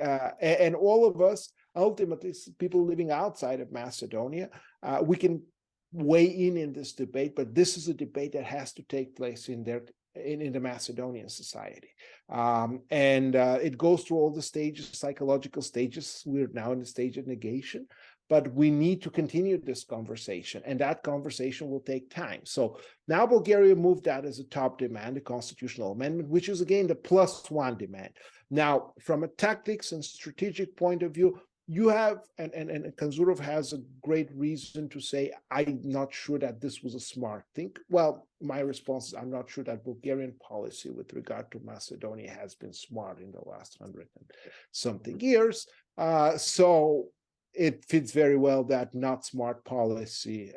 and all of us, ultimately, people living outside of Macedonia, we can weigh in this debate, but this is a debate that has to take place in the Macedonian society. It goes through all the stages, psychological stages. We're now in the stage of negation, but we need to continue this conversation, and that conversation will take time. So now Bulgaria moved that as a top demand, a constitutional amendment, which is again the +1 demand. Now, from a tactics and strategic point of view, you have, and Kanzurov has a great reason to say, I'm not sure that this was a smart thing. Well, my response is, I'm not sure that Bulgarian policy with regard to Macedonia has been smart in the last 100 and something years. So it fits very well that not smart policy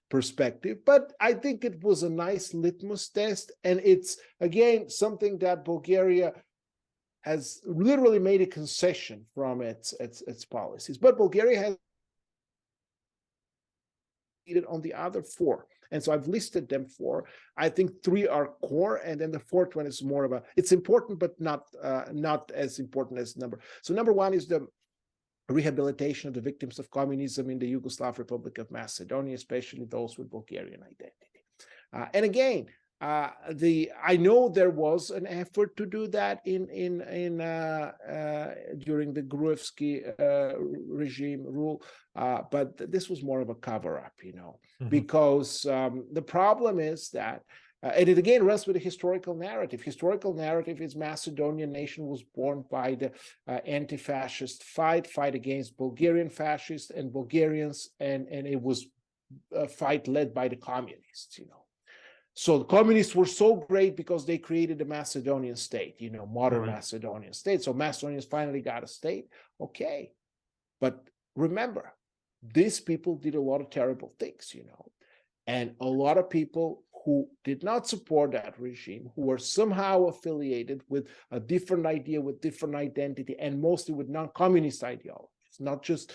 perspective. But I think it was a nice litmus test. And it's, again, something that Bulgaria has literally made a concession from its policies. But Bulgaria has on the other 4. And so I've listed them 4. I think 3 are core, and then the 4th one is more of it's important, but not as important as number. So number 1 is the rehabilitation of the victims of communism in the Yugoslav Republic of Macedonia, especially those with Bulgarian identity. And again, I know there was an effort to do that during the Gruevski regime rule, but this was more of a cover-up, because the problem is that, and it again rests with the historical narrative. Historical narrative is Macedonian nation was born by the anti-fascist fight against Bulgarian fascists and Bulgarians, and it was a fight led by the communists, So the communists were so great because they created a Macedonian state, modern Macedonian state. So Macedonians finally got a state. Okay. But remember, these people did a lot of terrible things, and a lot of people who did not support that regime, who were somehow affiliated with a different idea, with different identity, and mostly with non-communist ideologies, not just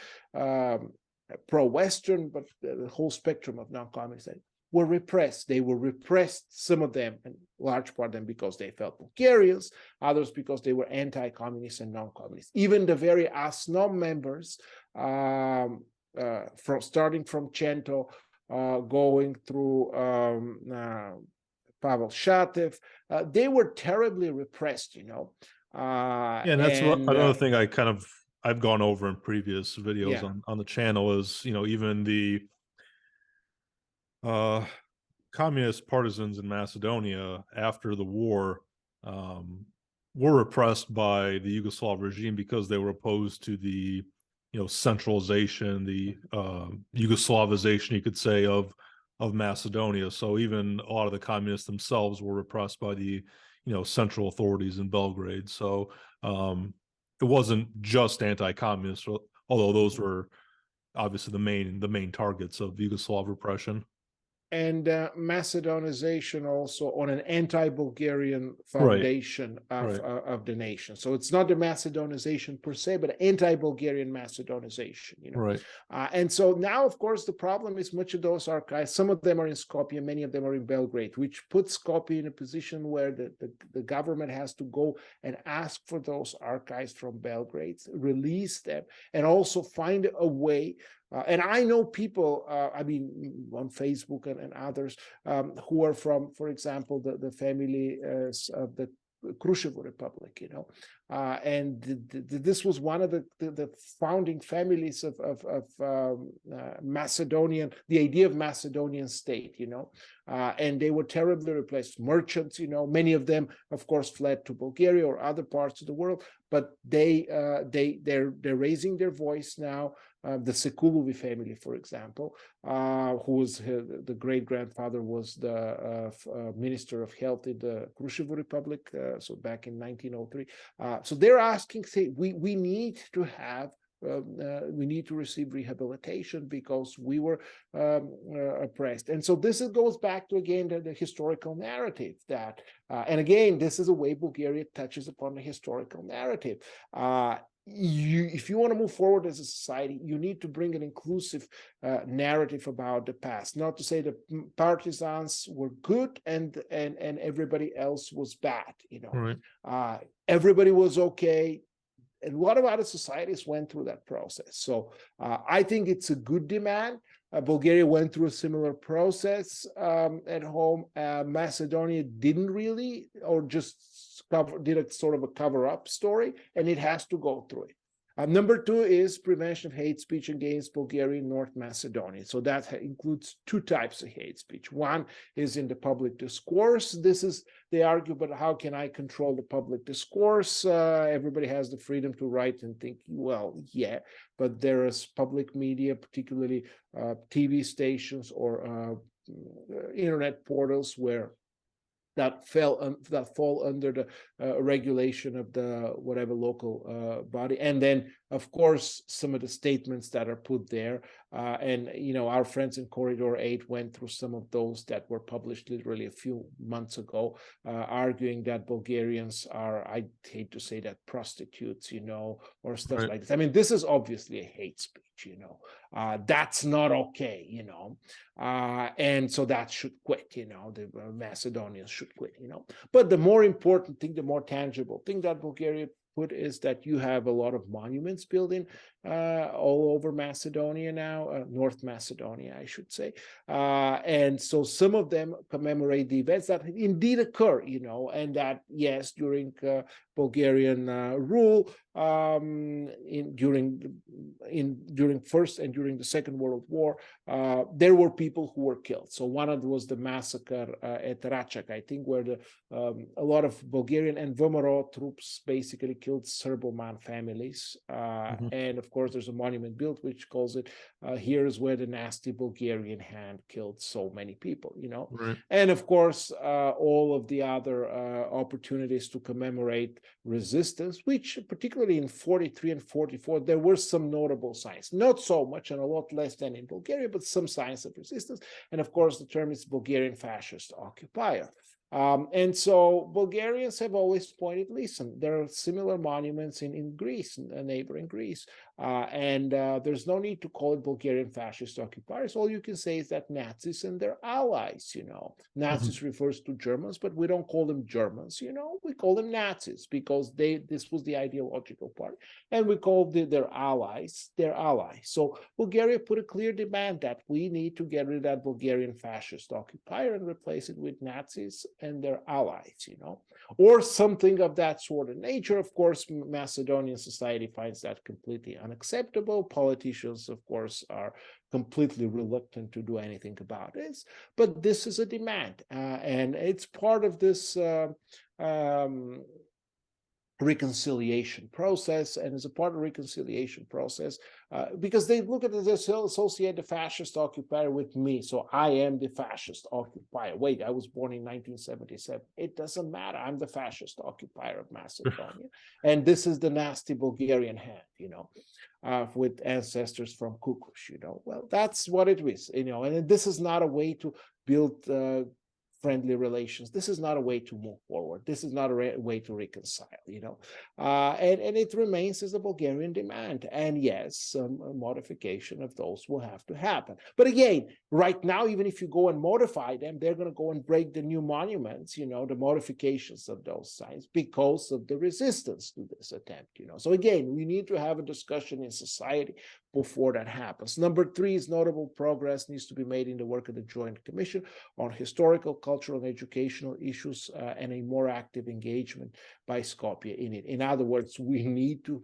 pro-Western, but the whole spectrum of non-communist ideologies. were repressed. They were repressed, some of them, in large part of them because they felt Bulgarians, others because they were anti-communist and non-communist. Even the very ASNOM members, starting from Chento, going through Pavel Shatev, they were terribly repressed, Yeah, and that's another thing I've gone over in previous videos yeah. on the channel is, even the communist partisans in Macedonia after the war were repressed by the Yugoslav regime because they were opposed to the centralization, the Yugoslavization, you could say, of Macedonia. So even a lot of the communists themselves were repressed by the central authorities in Belgrade. So it wasn't just anti-communist, although those were obviously the main targets of Yugoslav repression. And Macedonization also on an anti-Bulgarian Right. foundation Right. of the nation. So it's not the Macedonization per se, but anti-Bulgarian Macedonization, Right. And so now, of course, the problem is much of those archives, some of them are in Skopje, many of them are in Belgrade, which puts Skopje in a position where the government has to go and ask for those archives from Belgrade, release them, and also find a way. And I know people, on Facebook and others, who are from, for example, the family of the Krushevo Republic, and this was one of the founding families of Macedonian, the idea of Macedonian state, and they were terribly replaced. Merchants, many of them, of course, fled to Bulgaria or other parts of the world, but they're raising their voice now. The Sekuluvi family, for example, the great-grandfather was the Minister of Health in the Krushevo Republic, so back in 1903. So they're asking, say, we need to have we need to receive rehabilitation because we were oppressed. And so this goes back to, again, the historical narrative that, and again, this is a way Bulgaria touches upon the historical narrative. If you want to move forward as a society, you need to bring an inclusive narrative about the past. Not to say the partisans were good and everybody else was bad. Right. Everybody was okay. And a lot of other societies went through that process. So I think it's a good demand. Bulgaria went through a similar process at home. Macedonia didn't really, or just did a sort of a cover-up story, and it has to go through it. Number two is prevention of hate speech against Bulgaria and North Macedonia. So that includes two types of hate speech. One is in the public discourse. They argue, but how can I control the public discourse? Everybody has the freedom to write and think, well, yeah, but there is public media, particularly TV stations or internet portals where that fall under the regulation of the whatever local body. And then, of course, some of the statements that are put there. And, our friends in Corridor 8 went through some of those that were published literally a few months ago, arguing that Bulgarians are, I hate to say that, prostitutes, or stuff Right. like this. I mean, this is obviously a hate speech, that's not okay, and so that should quit, the Macedonians should quit, But the more important thing, the more tangible thing that Bulgaria put is that you have a lot of monuments building all over Macedonia now, North Macedonia, I should say. And so some of them commemorate the events that indeed occur, and that, yes, during Bulgarian rule, during First and during the Second World War, there were people who were killed. So one of them was the massacre at Rachak, I think, where a lot of Bulgarian and VMRO troops basically killed Serbo-Man families. And of course, there's a monument built which calls it, here is where the nasty Bulgarian hand killed so many people, Right. And of course, all of the other opportunities to commemorate resistance, which particularly in 43 and 44, there were some notable signs, not so much and a lot less than in Bulgaria, but some signs of resistance. And of course, the term is Bulgarian fascist occupier. And so Bulgarians have always pointed, listen, there are similar monuments in Greece, neighboring Greece. There's no need to call it Bulgarian fascist occupiers. All you can say is that Nazis and their allies, Nazis refers to Germans, but we don't call them Germans, we call them Nazis because this was the ideological party. And we call their allies their allies. So Bulgaria put a clear demand that we need to get rid of that Bulgarian fascist occupier and replace it with Nazis and their allies, or something of that sort of nature. Of course, Macedonian society finds that completely unacceptable. Politicians, of course, are completely reluctant to do anything about this, but this is a demand, and it's part of this reconciliation process. And as a part of the reconciliation process, because they look at this, associate the fascist occupier with me, so I am the fascist occupier. Wait, I was born in 1977. It doesn't matter. I'm the fascist occupier of Macedonia, and this is the nasty Bulgarian hand, with ancestors from Kukush. Well, that's what it is. And this is not a way to build friendly relations. This is not a way to move forward. This is not a way to reconcile, and it remains as a Bulgarian demand. And yes, some modification of those will have to happen. But again, right now, even if you go and modify them, they're going to go and break the new monuments, the modifications of those sites because of the resistance to this attempt, So again, we need to have a discussion in society before that happens. Number 3 is notable progress needs to be made in the work of the Joint Commission on historical, cultural, and educational issues, and a more active engagement by Skopje in it. In other words, we need to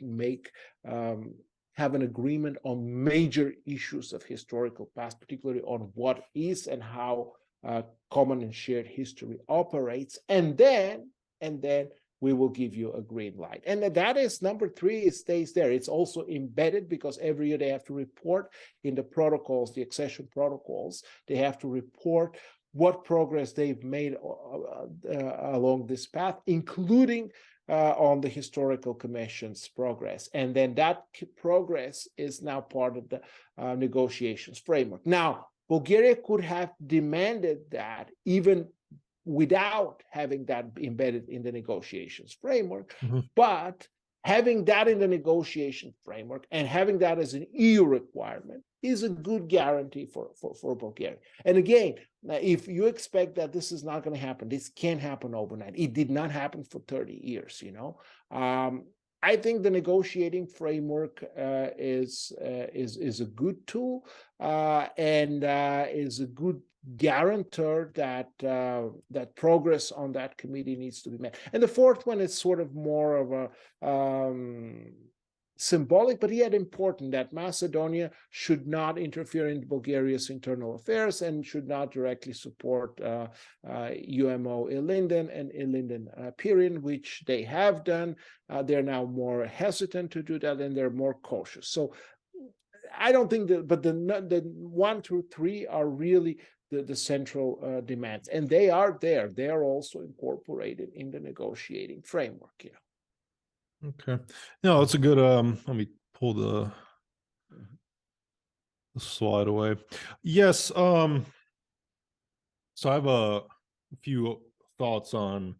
have an agreement on major issues of historical past, particularly on what is and how common and shared history operates, and then we will give you a green light. And that is number 3, it stays there. It's also embedded because every year they have to report in the protocols, the accession protocols, they have to report what progress they've made along this path, including on the historical commission's progress. And then that progress is now part of the negotiations framework. Now, Bulgaria could have demanded that even without having that embedded in the negotiations framework, but having that in the negotiation framework and having that as an EU requirement is a good guarantee for Bulgaria. And again, if you expect that this is not going to happen, this can't happen overnight. It did not happen for 30 years, I think the negotiating framework is a good tool and is a good guarantor that that progress on that committee needs to be made. And the 4th one is sort of more of a symbolic, but yet important, that Macedonia should not interfere in Bulgaria's internal affairs and should not directly support UMO Ilinden and Ilinden Pirin, which they have done. They're now more hesitant to do that, and they're more cautious. So I don't think that, but the 1 through 3 are really the central demands, and they are there. They are also incorporated in the negotiating framework. Okay. No, it's a good. Let me pull the slide away. Yes. So I have a few thoughts on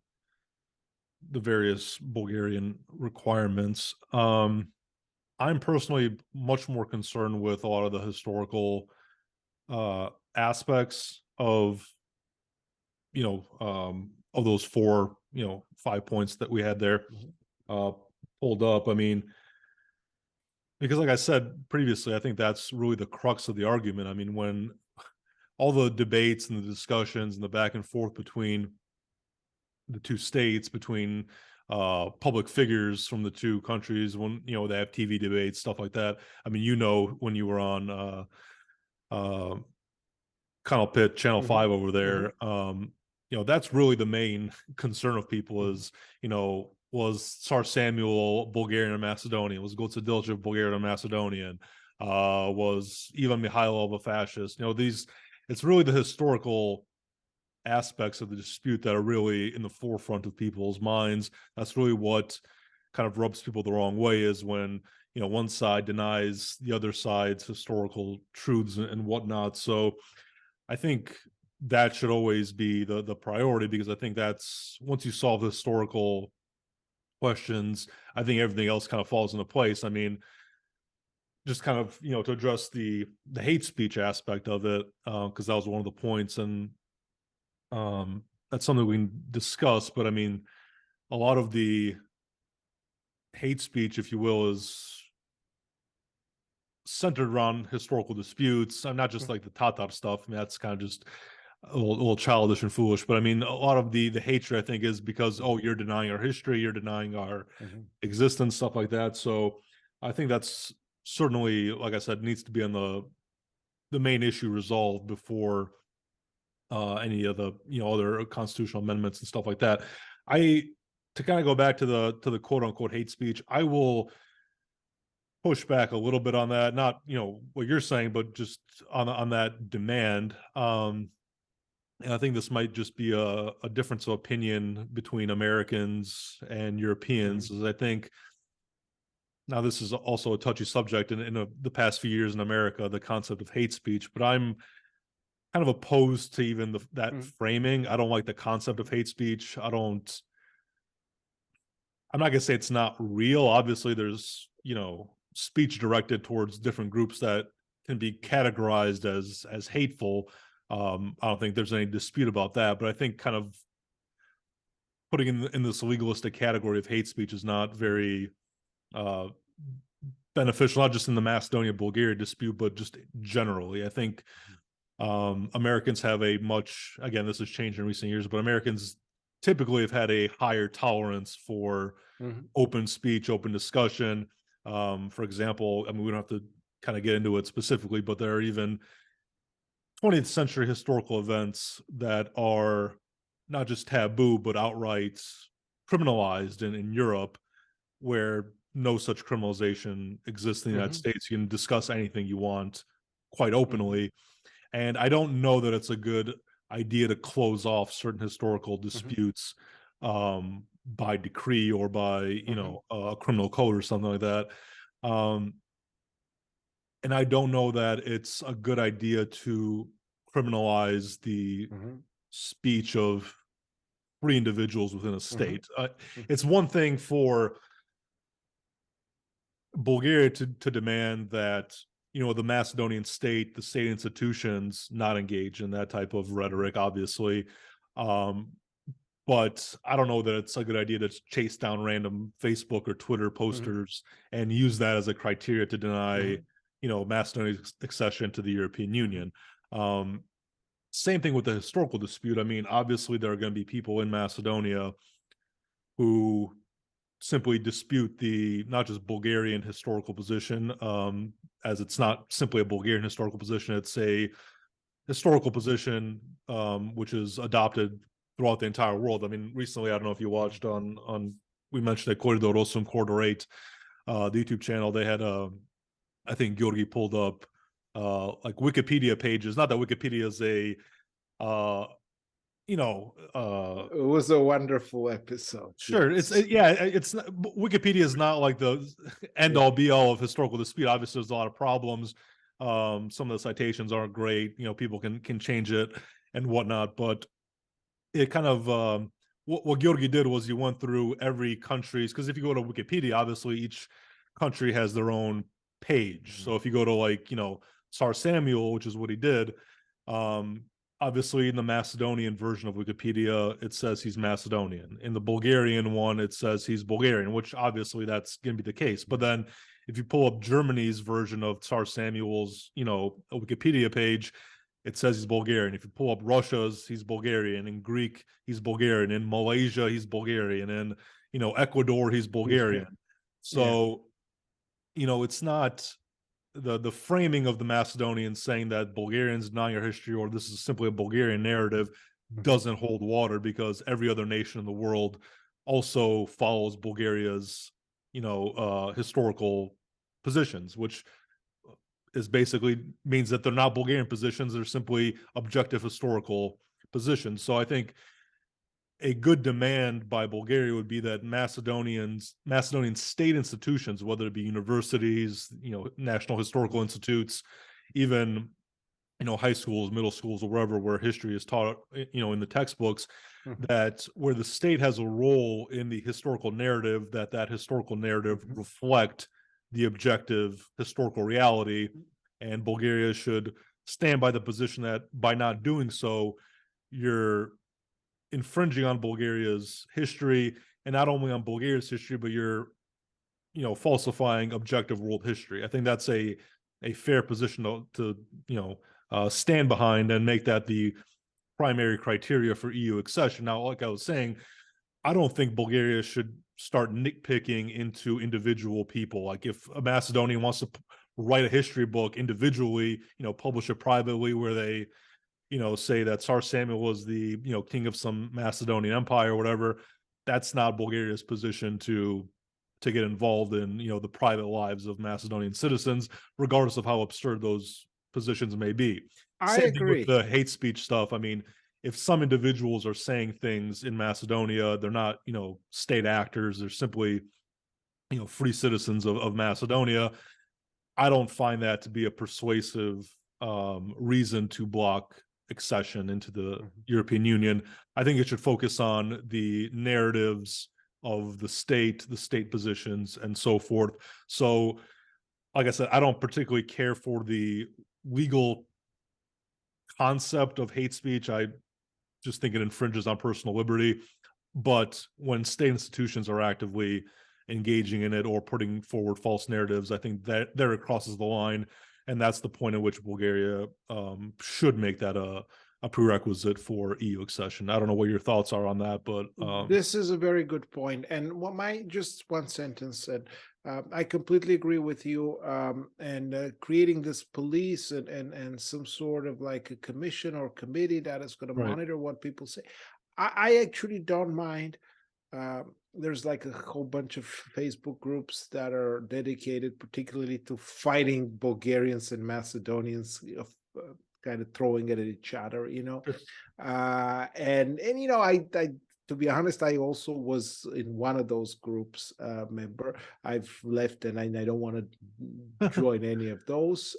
the various Bulgarian requirements. I'm personally much more concerned with a lot of the historical aspects of of those 4 5 points that we had there pulled up. I mean, because like I said previously, I think that's really the crux of the argument. I mean, when all the debates and the discussions and the back and forth between the 2 states, between public figures from the 2 countries, when they have TV debates, stuff like that. I mean, when you were on Canal Pit Channel 5 over there, that's really the main concern of people is, was Tsar Samuel Bulgarian or Macedonian? Was Goce Delchev Bulgarian or Macedonian? Was Ivan Mikhailov a fascist? It's really the historical aspects of the dispute that are really in the forefront of people's minds. That's really what kind of rubs people the wrong way, is when one side denies the other side's historical truths and whatnot. So I think that should always be the priority, because I think that's, once you solve the historical questions, I think everything else kind of falls into place. I mean, just kind of, to address the hate speech aspect of it, because that was one of the points, and that's something we can discuss. But I mean, a lot of the hate speech, if you will, is centered around historical disputes. I'm not just like the Tatar stuff. I mean, that's kind of just a little childish and foolish. But I mean, a lot of the hatred, I think, is because, oh, you're denying our history, you're denying our existence, stuff like that. So I think that's certainly, like I said, needs to be on the main issue resolved before any of the other constitutional amendments and stuff like that. I To kind of go back to the quote unquote hate speech, I will push back a little bit on that. Not what you're saying, but just on that demand. And I think this might just be a difference of opinion between Americans and Europeans. As I think now this is also a touchy subject in the past few years in America, the concept of hate speech. But I'm kind of opposed to even that framing. I don't like the concept of hate speech. I'm not gonna say it's not real. Obviously, there's speech directed towards different groups that can be categorized as hateful. I don't think there's any dispute about that. But I think kind of putting in this legalistic category of hate speech is not very uh, beneficial. Not just in the Macedonia-Bulgaria dispute, but just generally. I think Americans have again, this has changed in recent years, but Americans typically have had a higher tolerance for open speech, open discussion. For example, I mean, we don't have to kind of get into it specifically, but there are even 20th century historical events that are not just taboo, but outright criminalized in Europe, where no such criminalization exists in the United States. You can discuss anything you want quite openly. And I don't know that it's a good idea to close off certain historical disputes by decree or by, a criminal code or something like that. And I don't know that it's a good idea to criminalize the speech of free individuals within a state. It's one thing for Bulgaria to demand that the Macedonian state, the state institutions, not engage in that type of rhetoric, obviously. But I don't know that it's a good idea to chase down random Facebook or Twitter posters and use that as a criteria to deny, Macedonia's accession to the European Union. Same thing with the historical dispute. I mean, obviously there are going to be people in Macedonia who simply dispute the not just Bulgarian historical position, as it's not simply a Bulgarian historical position, it's a historical position which is adopted throughout the entire world. I mean, recently, I don't know if you watched on we mentioned at Corridor Rosum, Corridor 8, the YouTube channel, they had I think Georgi pulled up like Wikipedia pages. Not that Wikipedia is a it was a wonderful episode. Sure, yes. it's not, Wikipedia is not like the end all be all of historical dispute. Obviously, there's a lot of problems. Some of the citations aren't great. People can change it and whatnot, but it kind of what Georgi did was he went through every country's, because if you go to Wikipedia, obviously each country has their own page. So if you go to Tsar Samuel, which is what he did, obviously in the Macedonian version of Wikipedia, it says he's Macedonian. In the Bulgarian one, it says he's Bulgarian, which obviously that's going to be the case. But then if you pull up Germany's version of Tsar Samuel's, a Wikipedia page, it says he's Bulgarian. If you pull up Russia's, he's Bulgarian. In Greek, he's Bulgarian. In Malaysia, he's Bulgarian. In, Ecuador, he's Bulgarian. So, it's not the framing of the Macedonians saying that Bulgarians denying our history or this is simply a Bulgarian narrative doesn't hold water, because every other nation in the world also follows Bulgaria's, historical positions, which is basically means that they're not Bulgarian positions. They're simply objective historical positions. So I think a good demand by Bulgaria would be that Macedonian state institutions, whether it be universities, national historical institutes, even high schools, middle schools, or wherever where history is taught, in the textbooks, that where the state has a role in the historical narrative, that historical narrative reflect the objective historical reality, and Bulgaria should stand by the position that by not doing so, you're infringing on Bulgaria's history, and not only on Bulgaria's history, but you're falsifying objective world history. I think that's a fair position to stand behind and make that the primary criteria for EU accession. Now, like I was saying, I don't think Bulgaria should start nitpicking into individual people. Like if a Macedonian wants to write a history book individually, publish it privately where they, say that Tsar Samuel was the, king of some Macedonian empire or whatever, that's not Bulgaria's position to get involved in, the private lives of Macedonian citizens, regardless of how absurd those positions may be. I Same thing with agree. the hate speech stuff. I mean, if some individuals are saying things in Macedonia, they're not, state actors, they're simply, free citizens of Macedonia. I don't find that to be a persuasive reason to block accession into the European Union. I think it should focus on the narratives of the state positions, and so forth. So, like I said, I don't particularly care for the legal concept of hate speech. I just think it infringes on personal liberty. But when state institutions are actively engaging in it or putting forward false narratives, I think that there it crosses the line, and that's the point at which Bulgaria should make that a prerequisite for EU accession. I don't know what your thoughts are on that, but this is a very good point. And what my just one sentence said, I completely agree with you. And creating this police and some sort of like a commission or committee that is going to right. monitor what people say, I actually don't mind. There's like a whole bunch of Facebook groups that are dedicated particularly to fighting Bulgarians and Macedonians, kind of throwing it at each other, Sure. And I to be honest, I also was in one of those groups member. I've left, and I don't want to join any of those.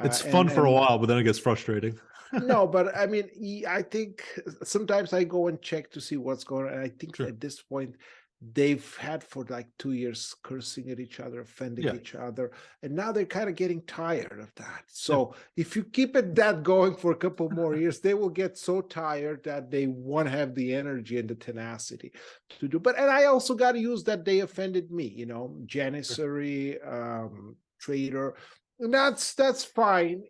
It's fun for a And while, but then it gets frustrating. no, but I mean, I think sometimes I go and check to see what's going on. And I think Sure. at this point, they've had for like 2 years cursing at each other, offending Yeah. each other, and now they're kind of getting tired of that. Yeah. So if you keep it that going for a couple more years, they will get so tired that they won't have the energy and the tenacity to do. But and I also got to use that they offended me, Sure. janissary, traitor. And that's fine.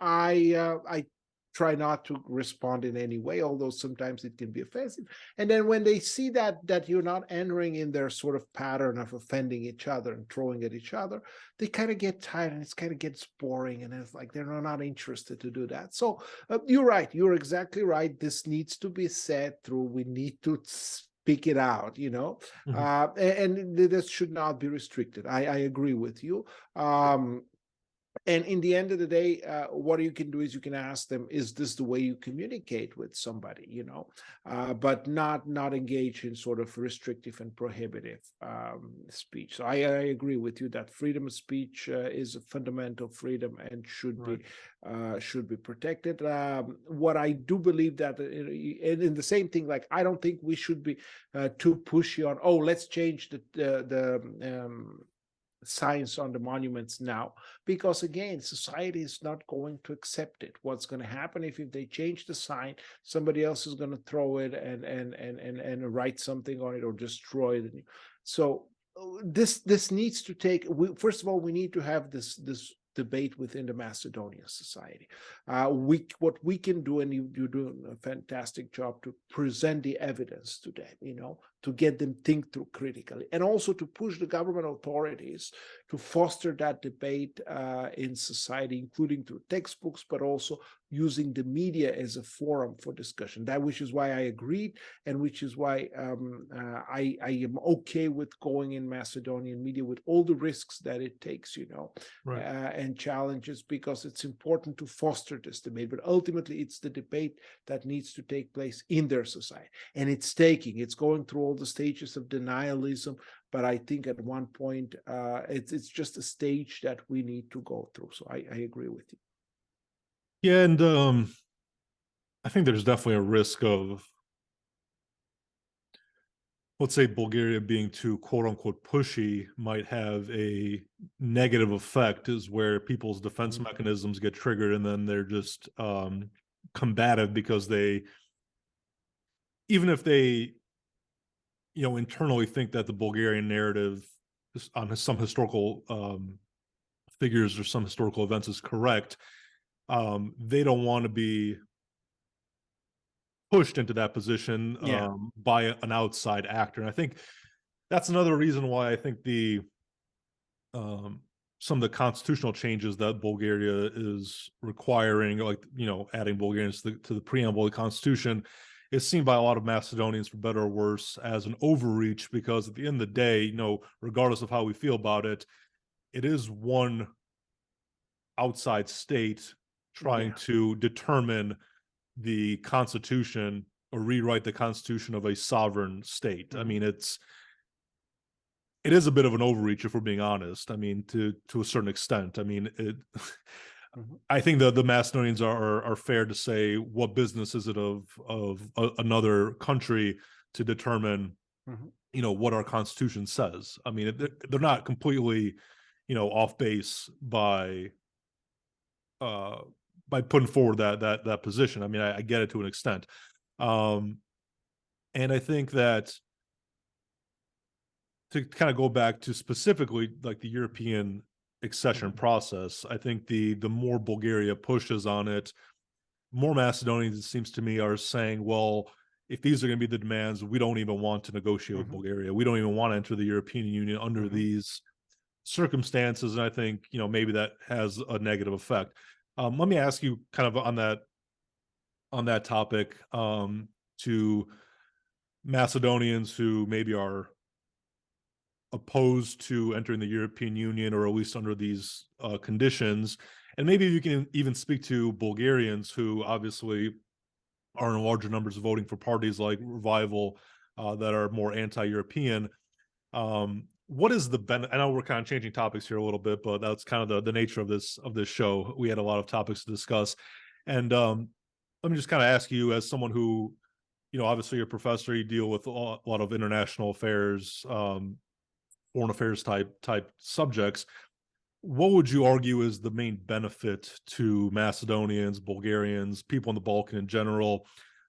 I try not to respond in any way, although sometimes it can be offensive. And then when they see that you're not entering in their sort of pattern of offending each other and throwing at each other, they kind of get tired, and it kind of gets boring, and it's like they're not interested to do that. So you're right. You're exactly right. This needs to be said through. We need to speak it out, Mhm. and this should not be restricted. I agree with you. And in the end of the day, what you can do is you can ask them, is this the way you communicate with somebody, but not engage in sort of restrictive and prohibitive speech. So I agree with you that freedom of speech is a fundamental freedom and should be protected. What I do believe that, and in the same thing, like I don't think we should be too pushy on, oh, let's change the signs on the monuments now, because again, society is not going to accept it. What's going to happen if they change the sign, somebody else is going to throw it and write something on it or destroy it. So this needs to take, first of all, we need to have this debate within the Macedonian society. What we can do, and you're doing a fantastic job to present the evidence to them, to get them think through critically, and also to push the government authorities to foster that debate in society, including through textbooks, but also using the media as a forum for discussion. That which is why I agreed, and which is why I am okay with going in Macedonian media with all the risks that it takes, Right. and challenges, because it's important to foster this debate. But ultimately, it's the debate that needs to take place in their society, and it's going through all the stages of denialism. But I think at one point, it's just a stage that we need to go through. So I agree with you. Yeah, and I think there's definitely a risk of let's say Bulgaria being too quote unquote pushy might have a negative effect, is where people's defense Mhm. mechanisms get triggered and then they're just combative because they, even if they, internally think that the Bulgarian narrative on some historical figures or some historical events is correct, they don't want to be pushed into that position Yeah. by an outside actor. And I think that's another reason why I think the some of the constitutional changes that Bulgaria is requiring, like adding Bulgarians to the preamble of the constitution, is seen by a lot of Macedonians, for better or worse, as an overreach. Because at the end of the day, regardless of how we feel about it, it is one outside state trying Yeah. to determine the constitution or rewrite the constitution of a sovereign state. I Mhm. mean, it is a bit of an overreach, if we're being honest. I mean, to a certain extent. I mean, Mhm. I think the Macedonians are fair to say, what business is it of another country to determine Mhm. what our constitution says? I mean, Mhm. they're not completely off base uh by putting forward that position. I mean, I get it to an extent. Um, and I think that, to kind of go back to specifically like the European accession Mhm. process, I think the more Bulgaria pushes on it, more Macedonians, it seems to me, are saying, well, if these are going to be the demands, we don't even want to negotiate with Mhm. Bulgaria. We don't even want to enter the European Union under Mhm. these circumstances. And I think, maybe that has a negative effect. Let me ask you kind of on that topic, to Macedonians who maybe are opposed to entering the European Union, or at least under these conditions. And maybe you can even speak to Bulgarians who obviously are in larger numbers voting for parties like Revival, that are more anti-European. What is the benefit? I know we're kind of changing topics here a little bit, but that's kind of the nature of this show. We had a lot of topics to discuss, and let me just kind of ask you, as someone who, obviously you're a professor, you deal with a lot of international affairs, foreign affairs type subjects. What would you argue is the main benefit to Macedonians, Bulgarians, people in the Balkan in general?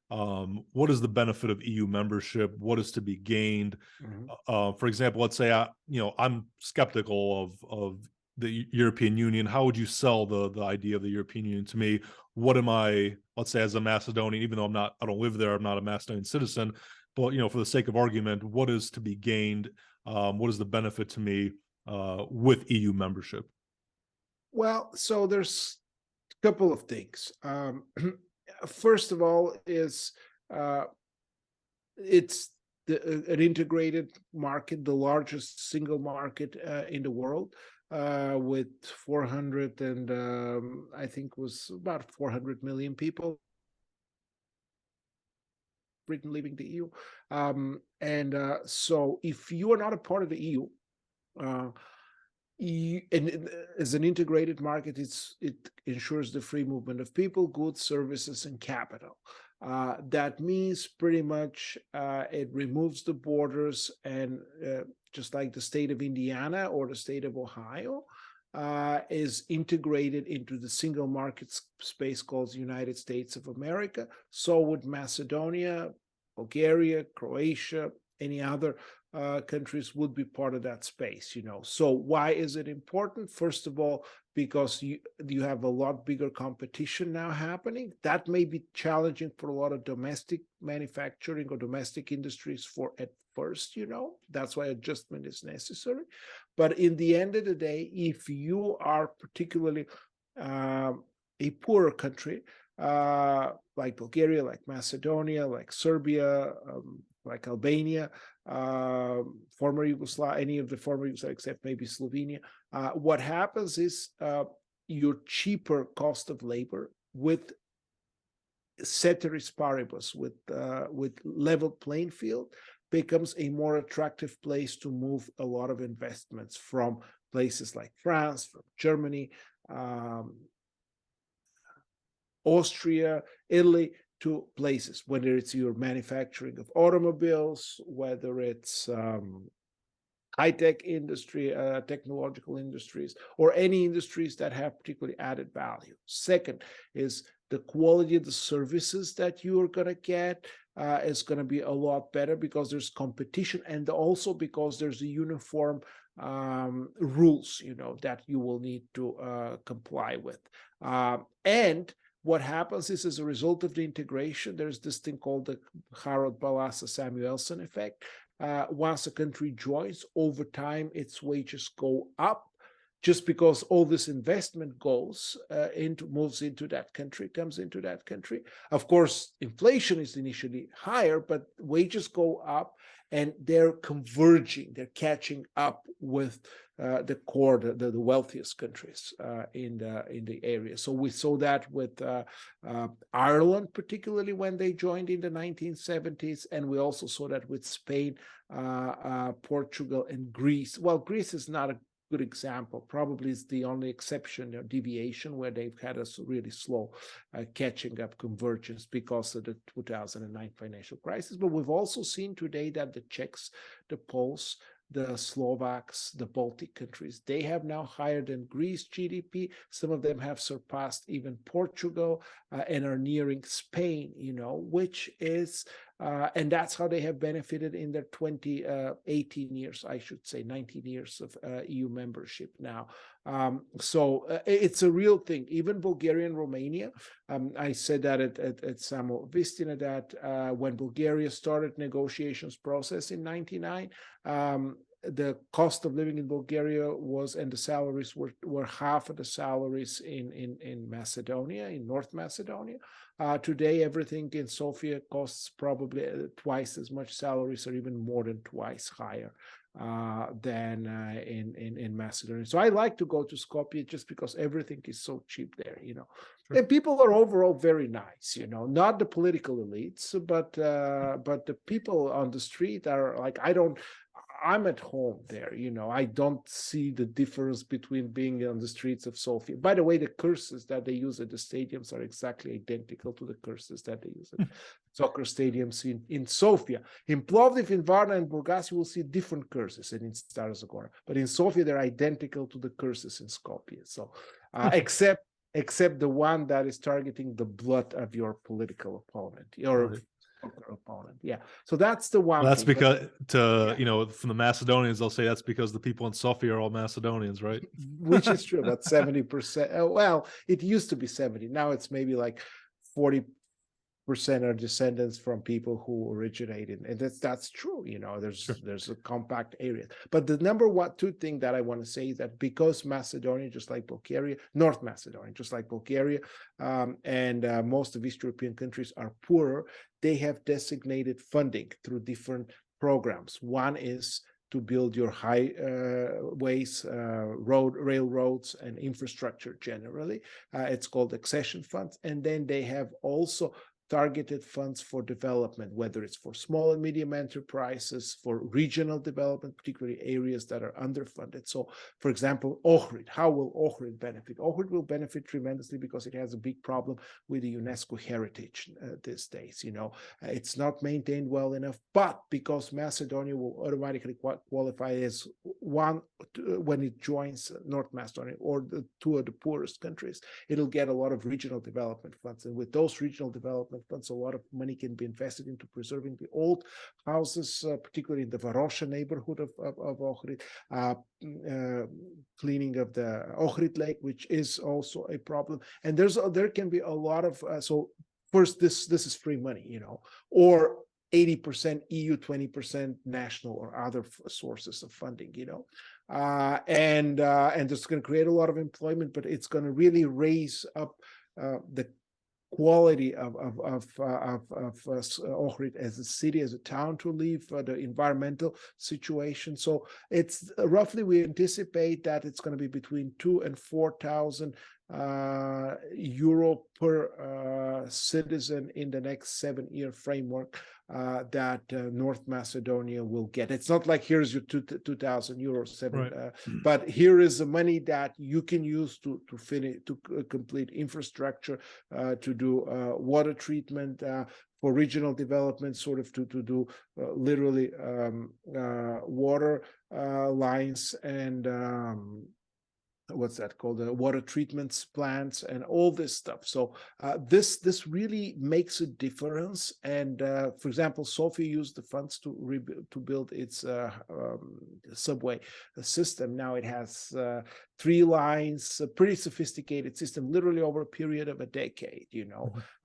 What is the benefit of EU membership? What is to be gained? Mhm. For example, let's say I'm skeptical of the European Union. How would you sell the idea of the European Union to me? What am I, let's say, as a Macedonian, even though I don't live there, I'm not a Macedonian citizen, but for the sake of argument, what is to be gained? What is the benefit to me with EU membership? Well, so there's a couple of things. First of all, is uh, it's an integrated market, the largest single market in the world, with 400 and I think was about 400 million people. Britain leaving the EU, and so if you are not a part of the EU, uh, and as an integrated market, it ensures the free movement of people, goods, services, and capital. That means pretty much it removes the borders, and just like the state of Indiana or the state of Ohio is integrated into the single market space called the United States of America. So would Macedonia, Bulgaria, Croatia, any other countries would be part of that space. So why is it important? First of all, because you have a lot bigger competition now happening. That may be challenging for a lot of domestic manufacturing or domestic industries for at first. That's why adjustment is necessary. But in the end of the day, if you are particularly a poorer country, like Bulgaria, like Macedonia, like Serbia, like Albania, former Yugoslavia, any of the former Yugoslavia, except maybe Slovenia. What happens is your cheaper cost of labor with ceteris paribus, with level playing field, becomes a more attractive place to move a lot of investments from places like France, from Germany, Austria, Italy. to places, whether it's your manufacturing of automobiles, whether it's high-tech industry, technological industries, or any industries that have particularly added value. Second is the quality of the services that you are going to get is going to be a lot better because there's competition, and also because there's a uniform rules, that you will need to comply with. And what happens is, as a result of the integration, there's this thing called the Harold Balassa-Samuelson effect. Once a country joins, over time, its wages go up just because all this investment moves into that country, comes into that country. Of course, inflation is initially higher, but wages go up, and they're converging, they're catching up with the core, the wealthiest countries in the area. So we saw that with Ireland, particularly when they joined in the 1970s, and we also saw that with Spain, Portugal, and Greece. Well, Greece is not a good example. Probably is the only exception or deviation where they've had a really slow catching up convergence because of the 2009 financial crisis. But we've also seen today that the Czechs, the Poles, the Slovaks, the Baltic countries, they have now higher than Greece GDP. Some of them have surpassed even Portugal and are nearing Spain, which is, and that's how they have benefited in their 18 years, I should say, 19 years of EU membership now. So it's a real thing. Even Bulgaria and Romania, I said that at Samo Vistina, that when Bulgaria started negotiations process in 99, the cost of living in Bulgaria was, and the salaries were half of the salaries in Macedonia, in North Macedonia. Today, everything in Sofia costs probably twice as much salaries, or even more than twice higher than in Macedonia. So I like to go to Skopje just because everything is so cheap there, Sure. And people are overall very nice, not the political elites, but the people on the street are like, I'm at home there, I don't see the difference between being on the streets of Sofia. By the way, the curses that they use at the stadiums are exactly identical to the curses that they use at soccer stadiums in Sofia. In Plovdiv, in Varna, and Burgas, you will see different curses, and in Stara Zagora. But in Sofia, they're identical to the curses in Skopje. So, except the one that is targeting the blood of your political opponent, or opponent. Yeah. So that's the one. Well, that's thing. Because from the Macedonians, they'll say that's because the people in Sofia are all Macedonians, right? Which is true, about 70%. Well, it used to be 70. Now it's maybe like 40% are descendants from people who originated, and that's true. There's a compact area. But the two thing that I want to say is that because Macedonia, just like Bulgaria, North Macedonia, just like Bulgaria, and most of East European countries are poorer, they have designated funding through different programs. One is to build your highways, railroads, and infrastructure generally. It's called Accession funds. And then they have also targeted funds for development, whether it's for small and medium enterprises, for regional development, particularly areas that are underfunded. So, for example, Ohrid, how will Ohrid benefit? Ohrid will benefit tremendously because it has a big problem with the UNESCO heritage these days. It's not maintained well enough, but because Macedonia will automatically qualify as one when it joins North Macedonia, or the two of the poorest countries, it'll get a lot of regional development funds. And with those regional development funds, a lot of money can be invested into preserving the old houses, particularly in the Varosha neighborhood of Ohrid, cleaning of the Ohrid Lake, which is also a problem. And there can be a lot of so first, this is free money, or 80% EU, 20% national or other sources of funding, and it's going to create a lot of employment, but it's going to really raise up the quality of Ohrid as a city, as a town to live, the environmental situation. So it's roughly, we anticipate that it's going to be between 2,000 and 4,000 euro per citizen in the next 7-year framework that North Macedonia will get. It's not like here's your 2,000 euros, Right. but here is the money that you can use to finish to complete infrastructure, to do water treatment. For regional development, sort of to do literally water lines and what's that called, water treatment plants and all this stuff. So this really makes a difference. And for example, Sofia used the funds to build its subway system. Now it has 3 lines, a pretty sophisticated system, literally over a period of a decade,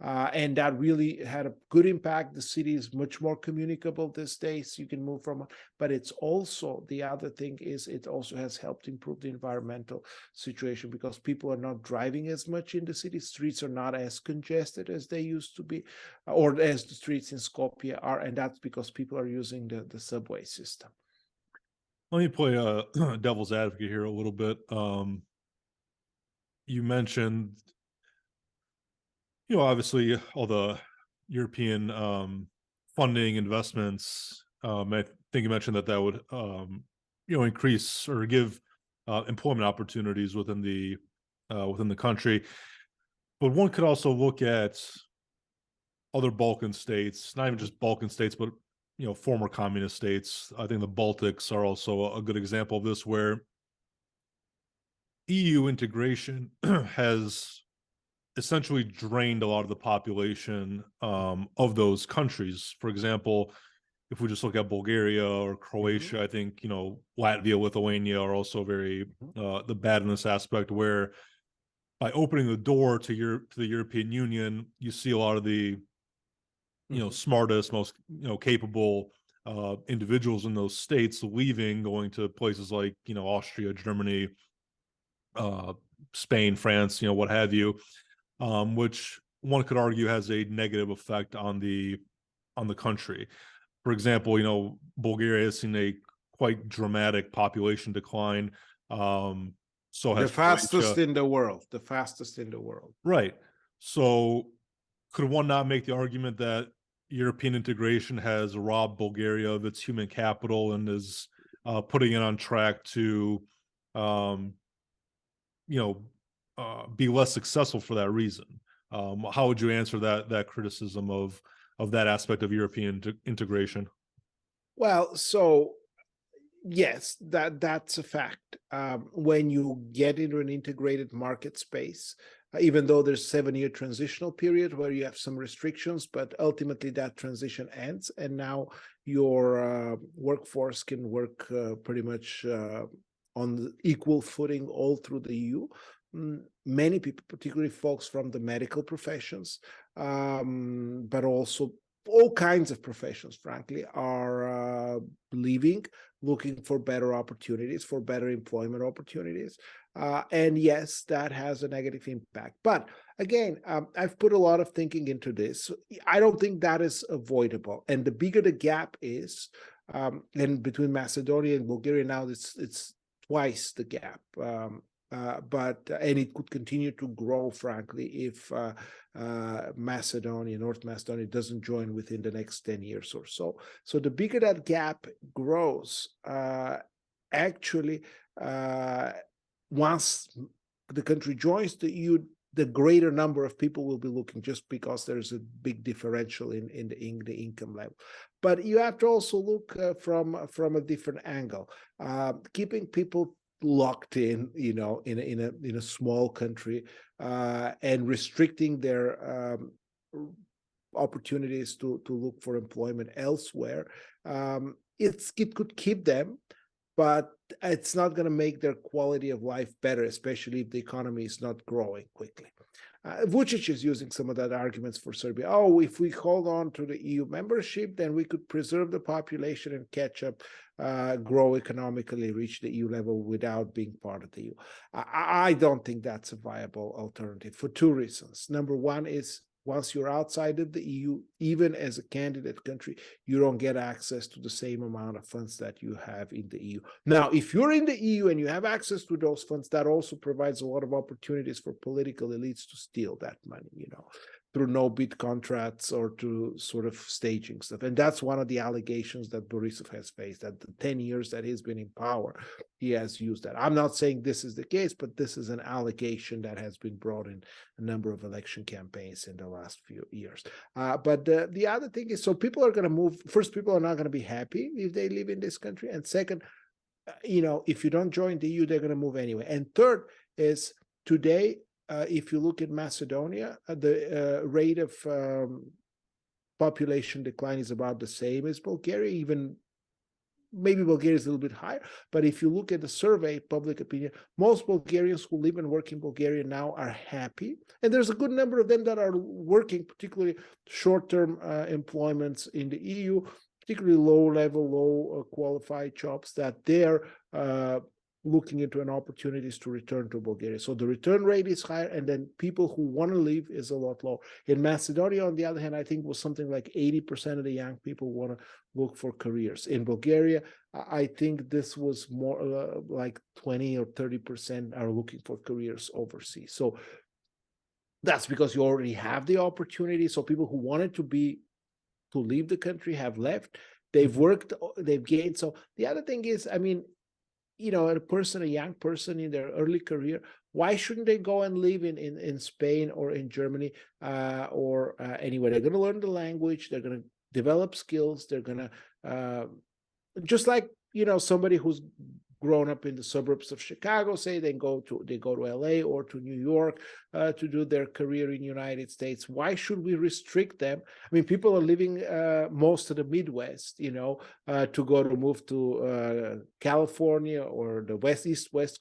and that really had a good impact. The city is much more communicable these days. You can move from, but it's also, the other thing is, it also has helped improve the environmental situation because people are not driving as much in the city. Streets are not as congested as they used to be, or as the streets in Skopje are, and that's because people are using the subway system. Let me play devil's advocate here a little bit. You mentioned, obviously all the European funding investments. I think you mentioned that would, increase or give employment opportunities within the country. But one could also look at other Balkan states, not even just Balkan states, but former communist states. I think the Baltics are also a good example of this, where EU integration has essentially drained a lot of the population of those countries. For example, if we just look at Bulgaria or Croatia, I think Latvia, Lithuania are also very the bad in this aspect, where by opening the door to the European Union, you see a lot of the smartest, most capable individuals in those states leaving, going to places like Austria, Germany, Spain, France, what have you, which one could argue has a negative effect on the country. For example, Bulgaria has seen a quite dramatic population decline. So has the fastest Croatia. in the world, the fastest in the world. Right. So could one not make the argument that European integration has robbed Bulgaria of its human capital and is putting it on track to, be less successful for that reason? How would you answer that criticism of that aspect of European integration? Well, so yes, that's a fact. When you get into an integrated market space, even though there's 7-year transitional period where you have some restrictions, but ultimately that transition ends, and now your workforce can work pretty much on the equal footing all through the EU. Many people, particularly folks from the medical professions, but also all kinds of professions, frankly, are leaving, looking for better opportunities, for better employment opportunities. And yes, that has a negative impact. But again, I've put a lot of thinking into this. I don't think that is avoidable. And the bigger the gap is, and between Macedonia and Bulgaria now, it's twice the gap. And it could continue to grow, frankly, if North Macedonia doesn't join within the next 10 years or so. So the bigger that gap grows, actually, once the country joins the EU, the greater number of people will be looking, just because there's a big differential in the income level. But you have to also look from a different angle. Keeping people locked in, in a small country, and restricting their opportunities to look for employment elsewhere, it could keep them, but it's not going to make their quality of life better, especially if the economy is not growing quickly. Vucic is using some of that arguments for Serbia. Oh, if we hold on to the EU membership, then we could preserve the population and catch up, grow economically, reach the EU level without being part of the EU. I don't think that's a viable alternative for 2 reasons. Number one is once you're outside of the EU, even as a candidate country, you don't get access to the same amount of funds that you have in the EU. Now, if you're in the EU and you have access to those funds, that also provides a lot of opportunities for political elites to steal that money, through no-bid contracts or to sort of staging stuff. And that's one of the allegations that Borisov has faced, that the 10 years that he's been in power, he has used that. I'm not saying this is the case, but this is an allegation that has been brought in a number of election campaigns in the last few years. But the other thing is, so people are going to move. First, people are not going to be happy if they live in this country. And second, if you don't join the EU, they're going to move anyway. And third is, today, if you look at Macedonia, the rate of population decline is about the same as Bulgaria, even maybe Bulgaria is a little bit higher. But if you look at the survey, public opinion, most Bulgarians who live and work in Bulgaria now are happy. And there's a good number of them that are working, particularly short-term employments in the EU, particularly low-level, low-qualified jobs, that they're looking into an opportunities to return to Bulgaria. So the return rate is higher, and then people who want to leave is a lot lower. In Macedonia, on the other hand, I think it was something like 80% of the young people want to look for careers. In Bulgaria, I think this was more like 20 or 30% are looking for careers overseas. So that's because you already have the opportunity. So people who wanted to leave the country have left. They've worked, they've gained. So the other thing is, I mean, a young person in their early career, why shouldn't they go and live in Spain or in Germany or anywhere? They're going to learn the language. They're going to develop skills. They're going to, just like, somebody who's grown up in the suburbs of Chicago, say they go to LA or to New York to do their career in the United States. Why should we restrict them? I mean, people are living most of the Midwest, to move to California or the West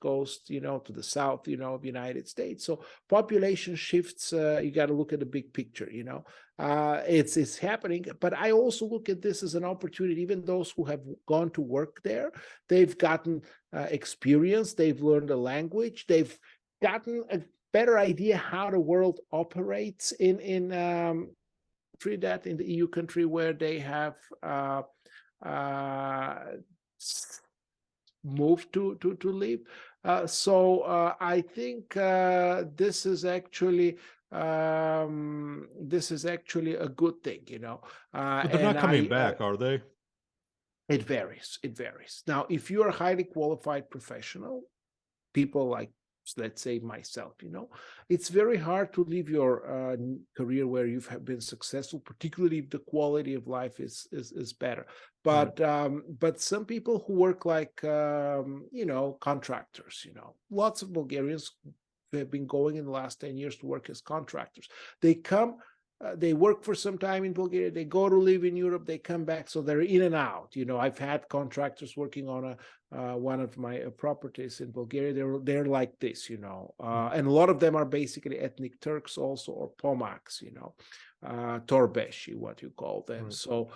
Coast, to the South, of the United States. So population shifts, you got to look at the big picture, it's happening. But I also look at this as an opportunity. Even those who have gone to work there, they've gotten experience, they've learned the language, they've gotten a better idea how the world operates in that in the EU country where they have moved to live. So I think this is actually a good thing, But they're not coming back, are they? It varies. Now, if you're a highly qualified professional, people like, let's say, myself, it's very hard to leave your career where you've been successful, particularly if the quality of life is better. But but some people who work like contractors, lots of Bulgarians have been going in the last 10 years to work as contractors. They come. They work for some time in Bulgaria. They go to live in Europe. They come back, so they're in and out. I've had contractors working on one of my properties in Bulgaria. They're like this, and a lot of them are basically ethnic Turks also, or Pomaks, Torbeshi, what you call them. Right. So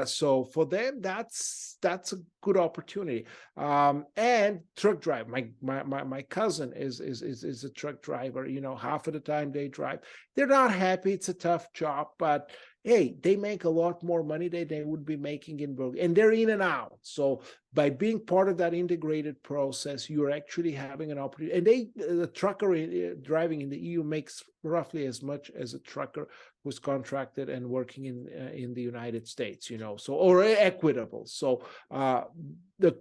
so for them, that's a good opportunity. And truck drive. My cousin is a truck driver. Half of the time they drive. They're not happy. It's a tough job, but hey, they make a lot more money than they would be making in Bulgaria, and they're in and out. So by being part of that integrated process, you're actually having an opportunity. And the trucker driving in the EU makes roughly as much as a trucker who's contracted and working in the United States, so, or equitable. So the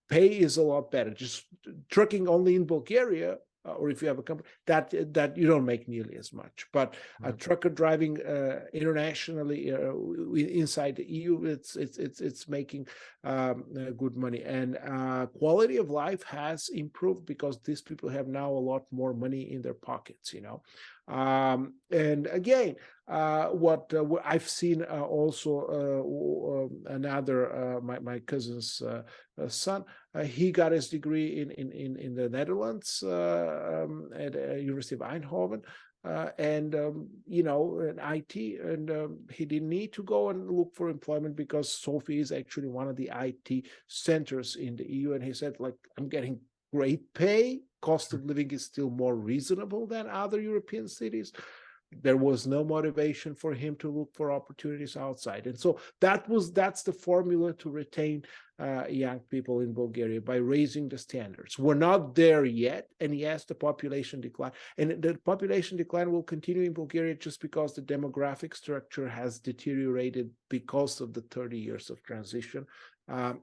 pay is a lot better. Just trucking only in Bulgaria, or if you have a company, that you don't make nearly as much. But a trucker driving internationally inside the EU, it's making good money, and quality of life has improved because these people have now a lot more money in their pockets. And again, what I've seen also another my cousin's son, he got his degree in the Netherlands at University of Eindhoven. And in IT, and he didn't need to go and look for employment because Sofia is actually one of the IT centers in the EU. And he said, I'm getting great pay. Cost of living is still more reasonable than other European cities. there was no motivation for him to look for opportunities outside. And so that's the formula to retain young people in Bulgaria, by raising the standards. We're not there yet, and yes, the population decline, and the population decline will continue in Bulgaria just because the demographic structure has deteriorated because of the 30 years of transition.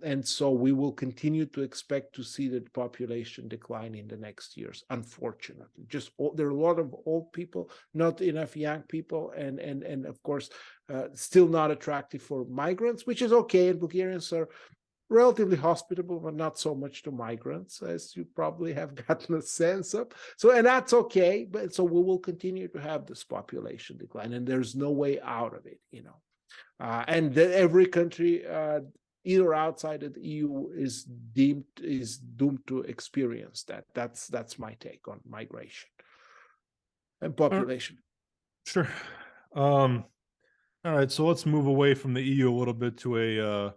And so we will continue to expect to see the population decline in the next years, unfortunately. There are a lot of old people, not enough young people, and of course, still not attractive for migrants, which is okay. And Bulgarians are relatively hospitable, but not so much to migrants, as you probably have gotten a sense of. So, and that's okay. But so we will continue to have this population decline, and there's no way out of it, and every country, either outside of the EU, is doomed to experience that. That's my take on migration and population. Sure. All right, so let's move away from the EU a little bit to a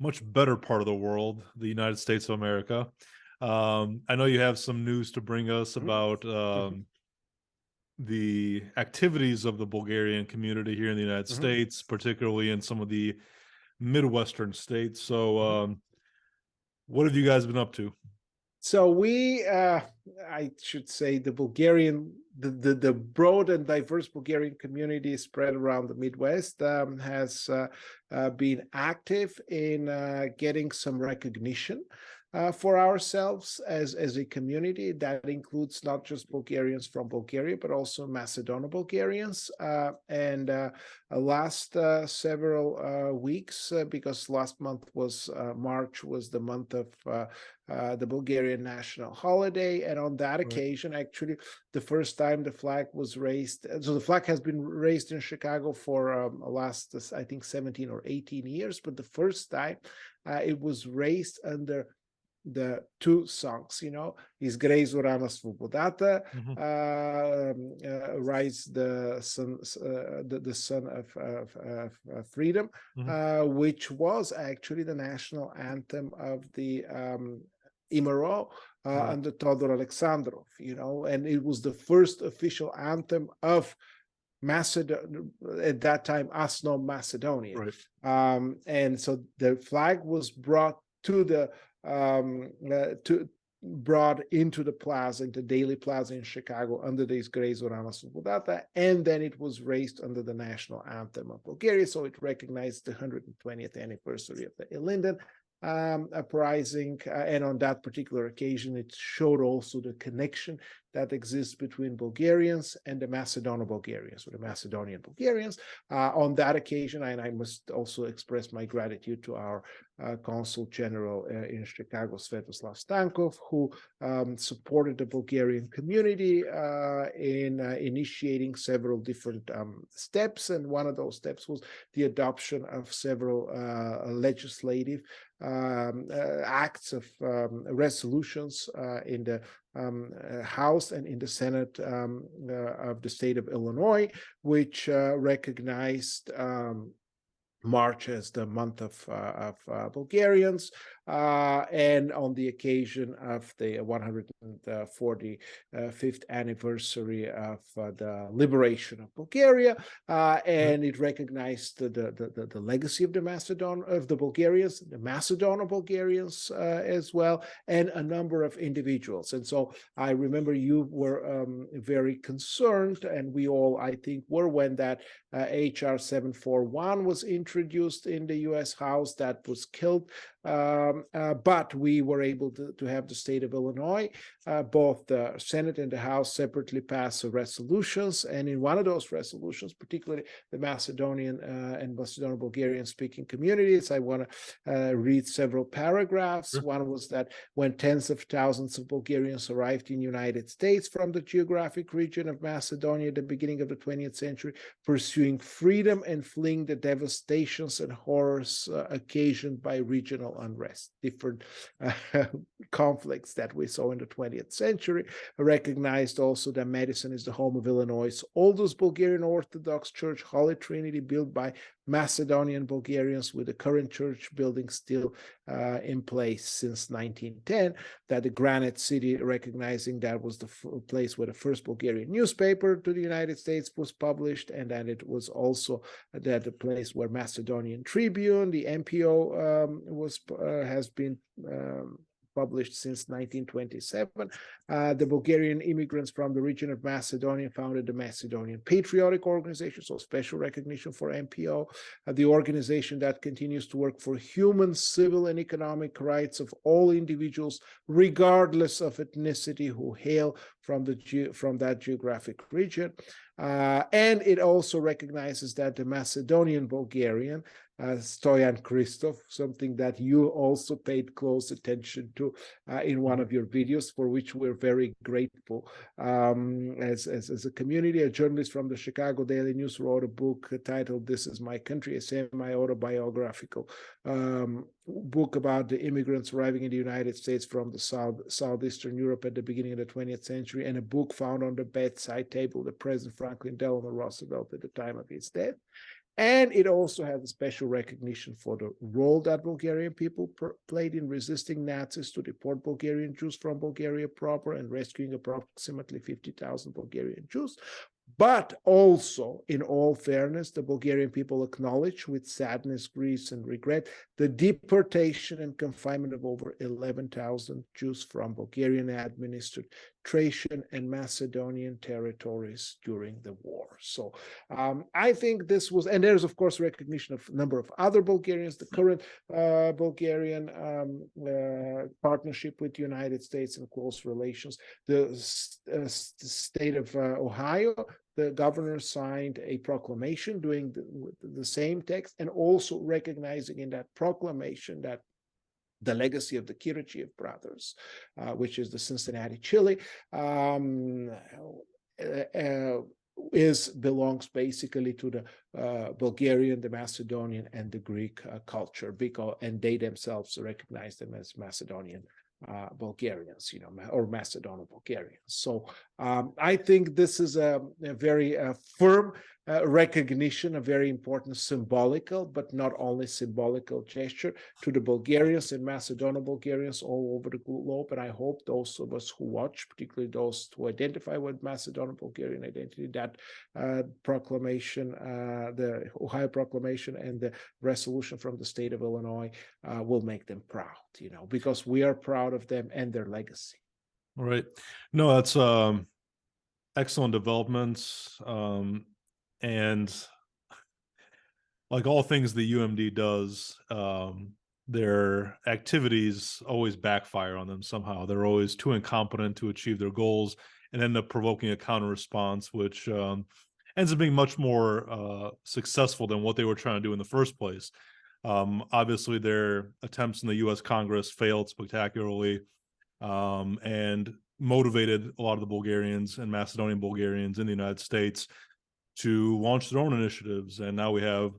much better part of the world, the United States of America. I know you have some news to bring us about the activities of the Bulgarian community here in the United States, particularly in some of the Midwestern states. So what have you guys been up to? So we, I should say, the broad and diverse Bulgarian community spread around the Midwest has been active in getting some recognition for ourselves as a community. That includes not just Bulgarians from Bulgaria, but also Macedonian Bulgarians. And last several weeks, because last month was March, was the month of the Bulgarian national holiday. And on that occasion, actually, the first time the flag was raised, so the flag has been raised in Chicago for last, I think, 17 or 18 years, but the first time it was raised under the two songs, Izgrei Zorana Svobodata, Rise the Son of Freedom, which was actually the national anthem of the Imaro under Todor Alexandrov, and it was the first official anthem of Macedonia, at that time, Asno Macedonia. And so the flag was brought to the brought into the plaza, into Daily Plaza in Chicago, under the Izgrei Zorana Svobodata, and then it was raised under the national anthem of Bulgaria. So it recognized the 120th anniversary of the Ilinden uprising, and on that particular occasion, it showed also the connection that exists between Bulgarians and the Macedonian Bulgarians, or the Macedonian Bulgarians. On that occasion, and I must also express my gratitude to our Consul General in Chicago, Svetoslav Stankov, who supported the Bulgarian community in initiating several different steps. And one of those steps was the adoption of several legislative acts of resolutions in the House and in the Senate of the state of Illinois, which recognized March as the month of Bulgarians, and on the occasion of the 145th anniversary of the liberation of Bulgaria, and it recognized the legacy of the Bulgarians, the Macedonian Bulgarians as well, and a number of individuals. And so I remember you were very concerned, and we all, I think, were, when that HR 741 was introduced in the U.S. House. That was killed. But we were able to have the state of Illinois, both the Senate and the House separately pass resolutions. And in one of those resolutions, particularly the Macedonian and Macedonian Bulgarian speaking communities, I want to read several paragraphs. One was that when tens of thousands of Bulgarians arrived in the United States from the geographic region of Macedonia at the beginning of the 20th century, pursuing freedom and fleeing the devastations and horrors occasioned by regional national unrest, different conflicts that we saw in the 20th century. Recognized also that Madison is the home of Illinois' oldest Bulgarian Orthodox Church, Holy Trinity, built by Macedonian Bulgarians, with the current church building still in place since 1910. That the Granite City, recognizing that was the place where the first Bulgarian newspaper to the United States was published, and that it was also that the place where Macedonian Tribune, the MPO, has been published since 1927. The Bulgarian immigrants from the region of Macedonia founded the Macedonian Patriotic Organization, so special recognition for MPO, the organization that continues to work for human, civil, and economic rights of all individuals, regardless of ethnicity, who hail from that geographic region. And it also recognizes that the Macedonian Bulgarian, Stoyan Christov, something that you also paid close attention to in one of your videos, for which we're very grateful. As a community, a journalist from the Chicago Daily News wrote a book titled "This Is My Country," a semi-autobiographical book about the immigrants arriving in the United States from the southeastern Europe at the beginning of the 20th century, and a book found on the bedside table of President Franklin Delano Roosevelt at the time of his death. And it also has a special recognition for the role that Bulgarian people played in resisting Nazis to deport Bulgarian Jews from Bulgaria proper and rescuing approximately 50,000 Bulgarian Jews. But also, in all fairness, the Bulgarian people acknowledge with sadness, grief, and regret the deportation and confinement of over 11,000 Jews from Bulgarian-administered Thracian and Macedonian territories during the war. So I think this was, and there's of course recognition of a number of other Bulgarians, the current Bulgarian partnership with the United States and close relations. The state of Ohio, the governor signed a proclamation doing the same text, and also recognizing in that proclamation that the legacy of the Kirachev brothers, which is the Cincinnati Chile, belongs basically to the Bulgarian, the Macedonian, and the Greek culture, and they themselves recognize them as Macedonian Bulgarians, or Macedonian Bulgarians. So I think this is a very firm recognition, a very important symbolical, but not only symbolical gesture to the Bulgarians and Macedonian Bulgarians all over the globe. And I hope those of us who watch, particularly those who identify with Macedonian Bulgarian identity, that proclamation, the Ohio Proclamation and the resolution from the state of Illinois will make them proud, because we are proud of them and their legacy. All right. No, that's excellent developments. And like all things the UMD does, their activities always backfire on them somehow. They're always too incompetent to achieve their goals and end up provoking a counter response, which ends up being much more successful than what they were trying to do in the first place. Obviously, their attempts in the U.S. Congress failed spectacularly, and motivated a lot of the Bulgarians and Macedonian Bulgarians in the United States to launch their own initiatives. And now we have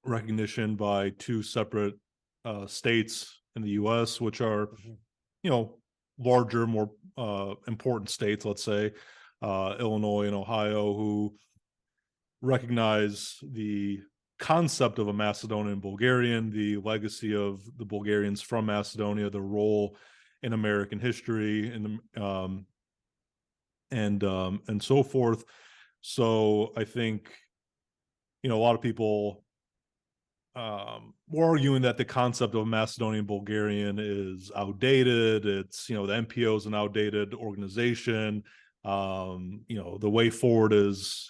recognition by two separate states in the U.S., which are, larger, more important states, let's say, Illinois and Ohio, who recognize the concept of a Macedonian Bulgarian, the legacy of the Bulgarians from Macedonia, the role in American history, and so forth. So I think, a lot of people were arguing that the concept of a Macedonian Bulgarian is outdated. It's, the MPO is an outdated organization. The way forward is,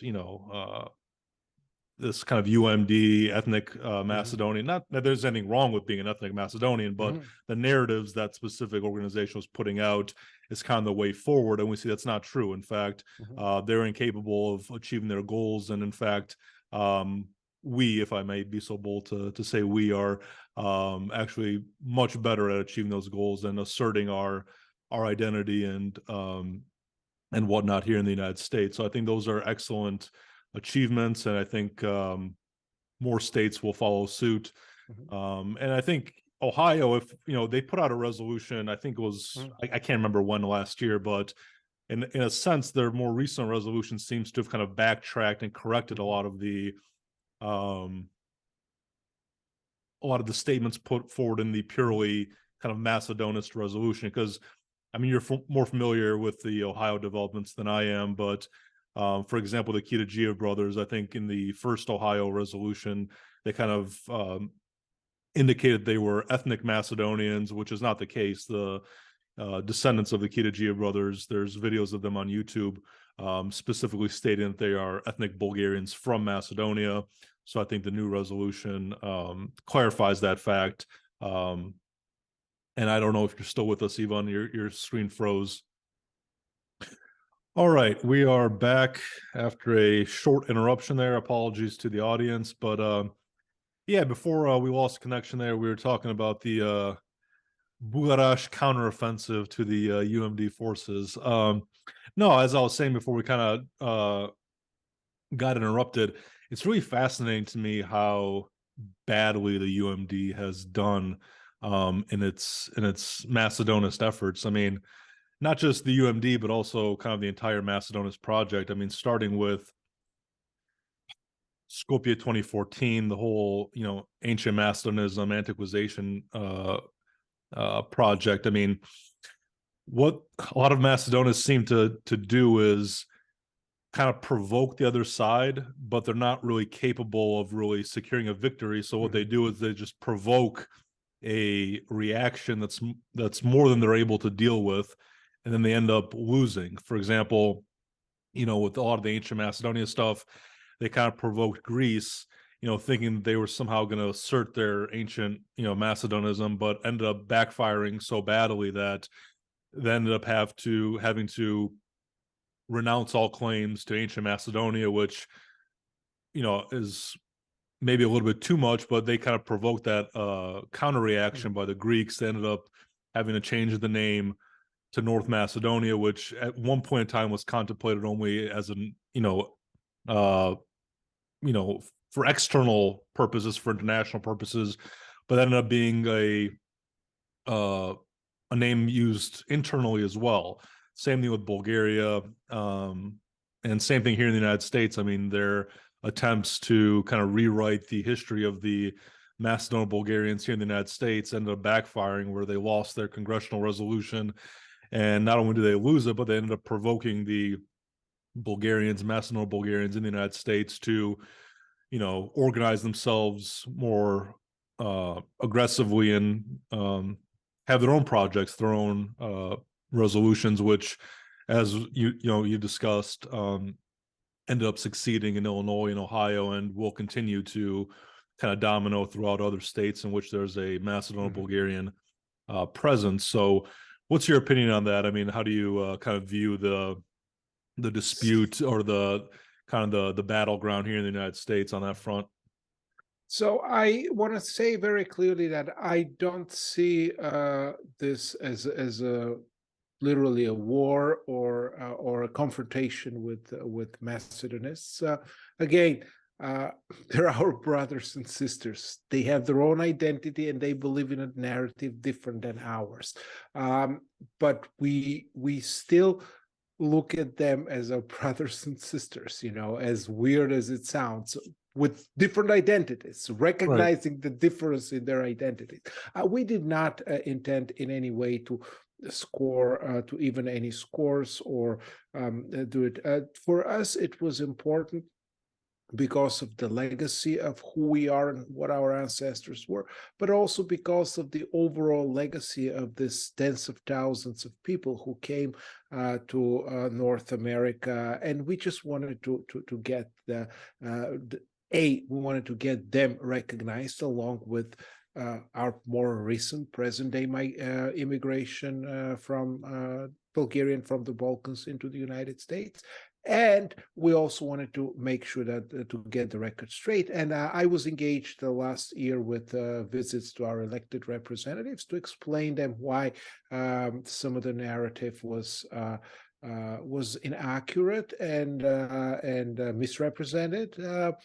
this kind of UMD, ethnic Macedonian. Not that there's anything wrong with being an ethnic Macedonian, but the narratives that specific organization was putting out is kind of the way forward. And we see that's not true. In fact, they're incapable of achieving their goals. And in fact, we, if I may be so bold to say, we are actually much better at achieving those goals and asserting our identity and whatnot here in the United States. So I think those are excellent achievements, and I think more states will follow suit. And I think Ohio, if they put out a resolution, I think it was I can't remember when last year, but in a sense, their more recent resolution seems to have kind of backtracked and corrected um, a lot of the statements put forward in the purely kind of Macedonist resolution. Because I mean, you're more familiar with the Ohio developments than I am, but for example, the Kitagia brothers, I think in the first Ohio resolution, they kind of indicated they were ethnic Macedonians, which is not the case. The descendants of the Kitagia brothers, there's videos of them on YouTube specifically stating that they are ethnic Bulgarians from Macedonia. So I think the new resolution clarifies that fact. And I don't know if you're still with us, Ivan. Your screen froze. All right, we are back after a short interruption there. Apologies to the audience, but yeah, before we lost connection there, we were talking about the Bugarash counteroffensive to the UMD forces. No, as I was saying before, we kind of got interrupted. It's really fascinating to me how badly the UMD has done in its Macedonist efforts. I mean, not just the UMD, but also kind of the entire Macedonist project. I mean, starting with Skopje 2014, the whole ancient Macedonism, Antiquization project. I mean, what a lot of Macedonians seem to do is kind of provoke the other side, but they're not really capable of really securing a victory. So what they do is they just provoke a reaction that's more than they're able to deal with, and then they end up losing. For example, with a lot of the ancient Macedonia stuff, they kind of provoked Greece, thinking they were somehow going to assert their ancient, Macedonism, but ended up backfiring so badly that they ended up having to renounce all claims to ancient Macedonia, which, is maybe a little bit too much, but they kind of provoked that counter reaction by the Greeks. They ended up having to change the name to North Macedonia, which at one point in time was contemplated only as an, for external purposes, for international purposes, but ended up being a name used internally as well. Same thing with Bulgaria, and same thing here in the United States. I mean, their attempts to kind of rewrite the history of the Macedonian Bulgarians here in the United States ended up backfiring, where they lost their congressional resolution. And not only did they lose it, but they ended up provoking the Macedonian Bulgarians in the United States to, organize themselves more aggressively and have their own projects, their own resolutions, which, as you discussed, ended up succeeding in Illinois and Ohio, and will continue to kind of domino throughout other states in which there's a Macedonian Bulgarian presence. So, what's your opinion on that? I mean, how do you kind of view the dispute, or the kind of the battleground here in the United States on that front? So I want to say very clearly that I don't see this as a literally a war or a confrontation with Macedonists. Again, they're our brothers and sisters. They have their own identity and they believe in a narrative different than ours. But we still look at them as our brothers and sisters, as weird as it sounds, with different identities, recognizing the difference in their identities. We did not intend in any way to score, to even any scores, or do it. For us, it was important because of the legacy of who we are and what our ancestors were, but also because of the overall legacy of this tens of thousands of people who came to North America. And we just wanted to get we wanted to get them recognized, along with our more recent present-day immigration from Bulgarian from the Balkans into the United States. And we also wanted to make sure that to get the record straight. And I was engaged last year with visits to our elected representatives to explain them why some of the narrative was was inaccurate and misrepresented.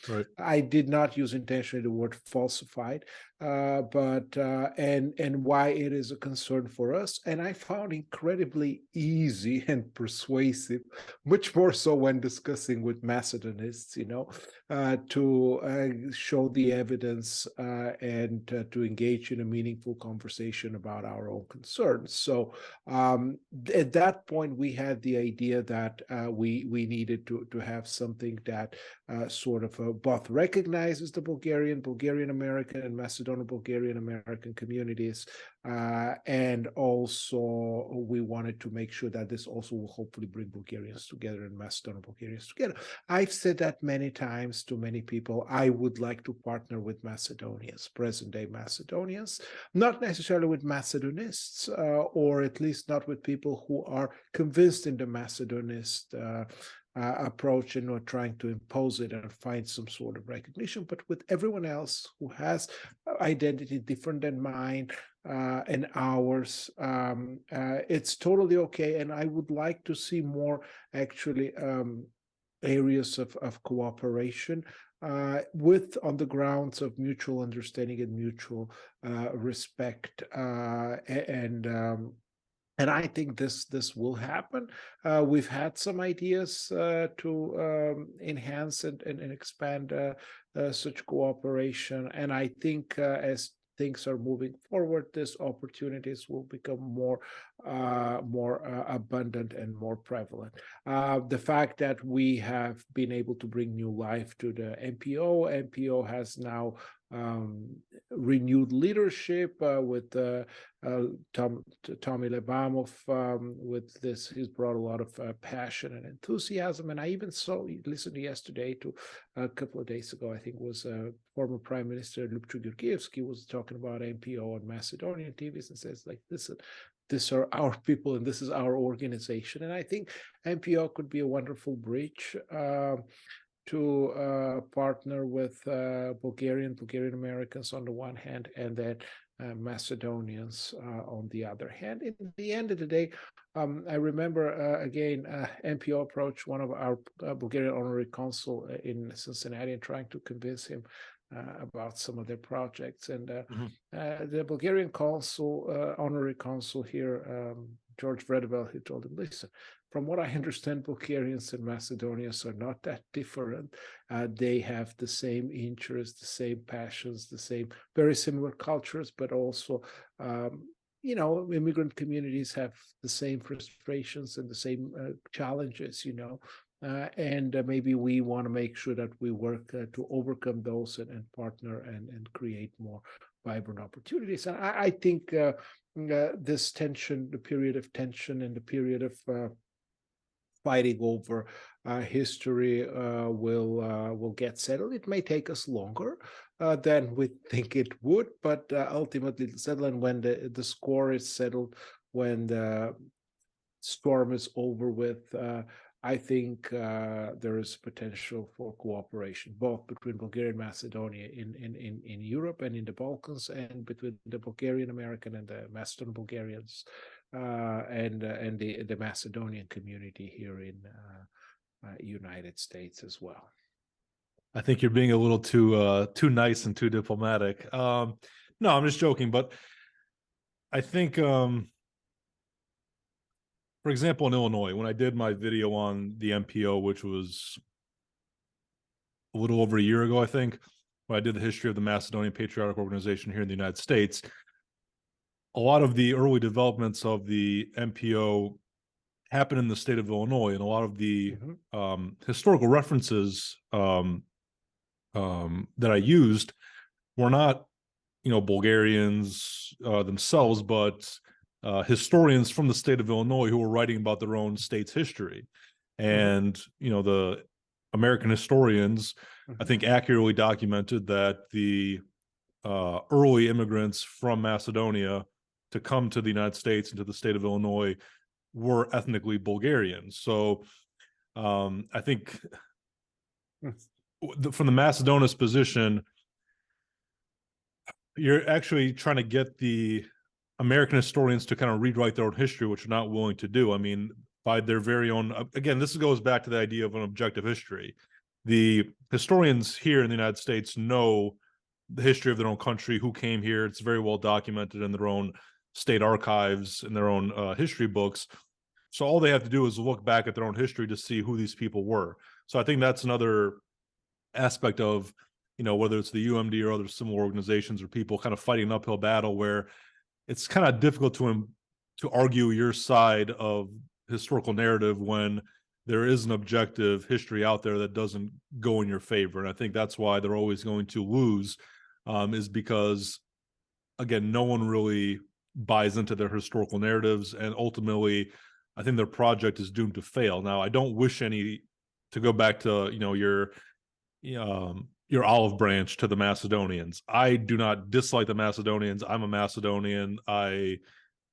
Right. I did not use intentionally the word falsified, but and why it is a concern for us. And I found incredibly easy and persuasive, much more so when discussing with Macedonists, to show the evidence and to engage in a meaningful conversation about our own concerns. So at that point, we had the idea that we needed to have something that sort of both recognizes the Bulgarian American, and Macedonian Bulgarian American communities, and also we wanted to make sure that this also will hopefully bring Bulgarians together and Macedonian Bulgarians together. I've said that many times to many people. I would like to partner with Macedonians, present-day Macedonians, not necessarily with Macedonists, or at least not with people who are convinced in the Macedonist approach and not trying to impose it and find some sort of recognition, but with everyone else who has identity different than mine and ours. It's totally okay. And I would like to see more actually areas of cooperation with on the grounds of mutual understanding and mutual respect and I think this will happen. We've had some ideas to enhance and expand such cooperation, and I think as things are moving forward, these opportunities will become more abundant and more prevalent. The fact that we have been able to bring new life to the NPO has now renewed leadership with Tommy Ivanov with this. He's brought a lot of passion and enthusiasm. And I even listened yesterday to a couple of days ago, I think it was former Prime Minister Lupciu Gheorghevski was talking about NPO on Macedonian TVs and says, like, listen, these are our people and this is our organization. And I think NPO could be a wonderful bridge to partner with Bulgarian Americans on the one hand, and then Macedonians on the other hand. In the end of the day, I remember again NPO approached one of our Bulgarian honorary consul in Cincinnati and trying to convince him about some of their projects. And the Bulgarian consul, honorary consul here, George Vredebel, he told him, listen, from what I understand, Bulgarians and Macedonians are not that different. They have the same interests, the same passions, the same very similar cultures, but also, immigrant communities have the same frustrations and the same challenges, and maybe we want to make sure that we work to overcome those and partner and create more vibrant opportunities. And I think this tension, the period of tension and the period of fighting over history will get settled. It may take us longer than we think it would, but ultimately it'll settle. And when the score is settled, when the storm is over with, I think there is potential for cooperation, both between Bulgaria and Macedonia in Europe and in the Balkans, and between the Bulgarian American and the Macedonian Bulgarians and the Macedonian community here in United States as well. I think you're being a little too nice and too diplomatic. No, I'm just joking, but I think for example, in Illinois, when I did my video on the MPO, which was a little over a year ago, I think, when I did the history of the Macedonian Patriotic Organization here in the United States, a lot of the early developments of the MPO happened in the state of Illinois, and a lot of the historical references that I used were not, Bulgarians themselves, but historians from the state of Illinois who were writing about their own state's history. And, the American historians, I think, accurately documented that the early immigrants from Macedonia to come to the United States and to the state of Illinois were ethnically Bulgarian. So I think from the Macedonist position, you're actually trying to get the American historians to kind of rewrite their own history, which are not willing to do. I mean, by their very own. Again, this goes back to the idea of an objective history. The historians here in the United States know the history of their own country, who came here. It's very well documented in their own state archives, in their own history books. So all they have to do is look back at their own history to see who these people were. So I think that's another aspect of, whether it's the UMD or other similar organizations or people kind of fighting an uphill battle, where it's kind of difficult to argue your side of historical narrative when there is an objective history out there that doesn't go in your favor. And I think that's why they're always going to lose, is because, again, no one really buys into their historical narratives, and ultimately I think their project is doomed to fail. Now, I don't wish any to go back to your olive branch to the Macedonians. I do not dislike the Macedonians. I'm a Macedonian. I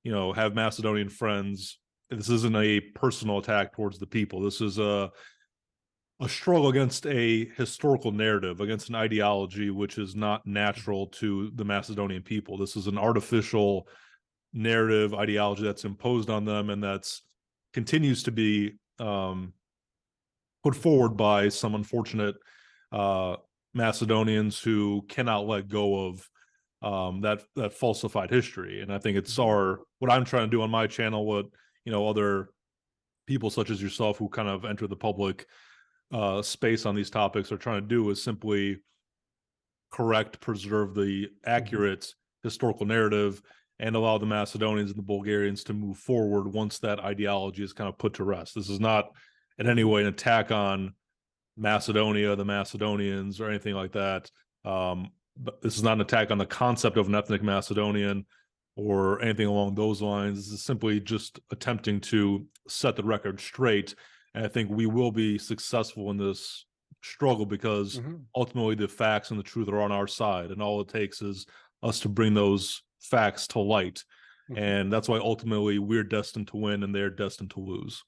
have Macedonian friends. This isn't a personal attack towards the people. This is a struggle against a historical narrative, against an ideology which is not natural to the Macedonian people. This is an artificial narrative ideology that's imposed on them, and that's continues to be put forward by some unfortunate Macedonians who cannot let go of that falsified history. And I think it's what I'm trying to do on my channel, what other people such as yourself who kind of enter the public space on these topics are trying to do, is simply preserve the accurate historical narrative and allow the Macedonians and the Bulgarians to move forward once that ideology is kind of put to rest. This is not in any way an attack on Macedonia, the Macedonians, or anything like that. But this is not an attack on the concept of an ethnic Macedonian or anything along those lines. This is simply just attempting to set the record straight. And I think we will be successful in this struggle because ultimately the facts and the truth are on our side. And all it takes is us to bring those facts to light. And that's why ultimately we're destined to win and they're destined to lose.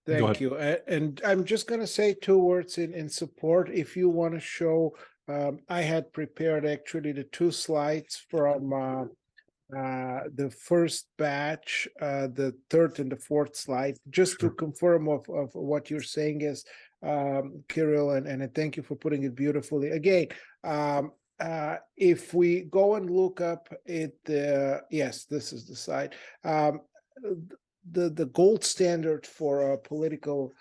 Thank you. And I'm just going to say 2 words in support. If you want to show, I had prepared actually the 2 slides from the first batch, the 3rd and the 4th slide, just to confirm of what you're saying is, Kirill, and thank you for putting it beautifully. Again, if we go and look up it, yes, this is the site. The gold standard for political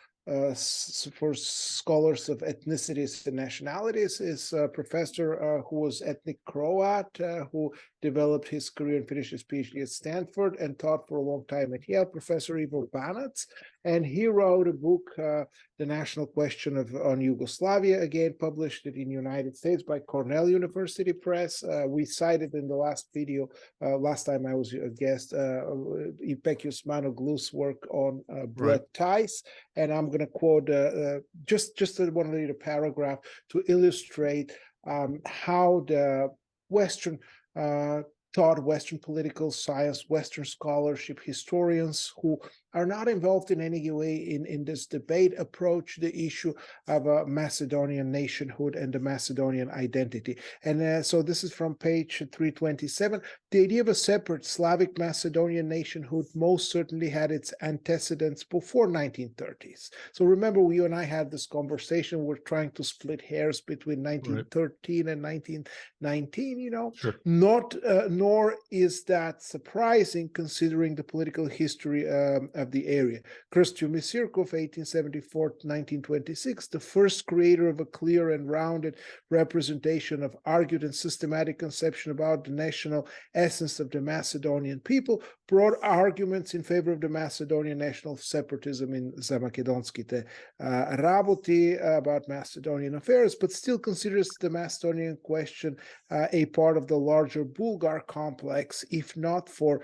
for scholars of ethnicities and nationalities is a professor who was ethnic Croat, who developed his career and finished his PhD at Stanford and taught for a long time at Yale, Professor Ivo Banac. And he wrote a book, The National Question on Yugoslavia, again published it in the United States by Cornell University Press. We cited in the last video, last time I was a guest, Ipekius Manoglou's work on blood ties. And I'm going to quote, just want to read a paragraph to illustrate how the Western thought, Western political science, Western scholarship, historians who are not involved in any way in this debate approach the issue of a Macedonian nationhood and the Macedonian identity. And so this is from page 327. The idea of a separate Slavic Macedonian nationhood most certainly had its antecedents before 1930s. So remember, you and I had this conversation. We're trying to split hairs between 1913 and 1919, nor is that surprising considering the political history of the area. Krstyo Misirkov, 1874-1926, the first creator of a clear and rounded representation of argued and systematic conception about the national essence of the Macedonian people, brought arguments in favor of the Macedonian national separatism in Zamakedonskite Raboti about Macedonian affairs, but still considers the Macedonian question a part of the larger Bulgar complex, if not for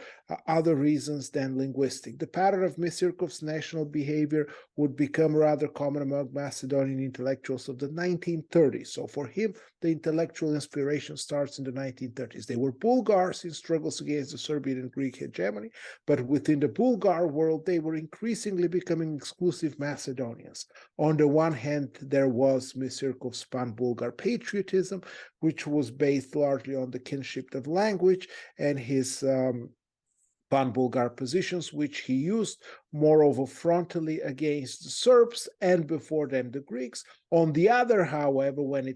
other reasons than linguistic. The pattern of Misirkov's national behavior would become rather common among Macedonian intellectuals of the 1930s. So for him, the intellectual inspiration starts in the 1930s. They were Bulgars in struggles against the Serbian and Greek hegemony, but within the Bulgar world, they were increasingly becoming exclusive Macedonians. On the one hand, there was Misirkov's pan-Bulgar patriotism, which was based largely on the kinship of language, and his pan-Bulgar positions, which he used moreover frontally against the Serbs and before them the Greeks. On the other, however, when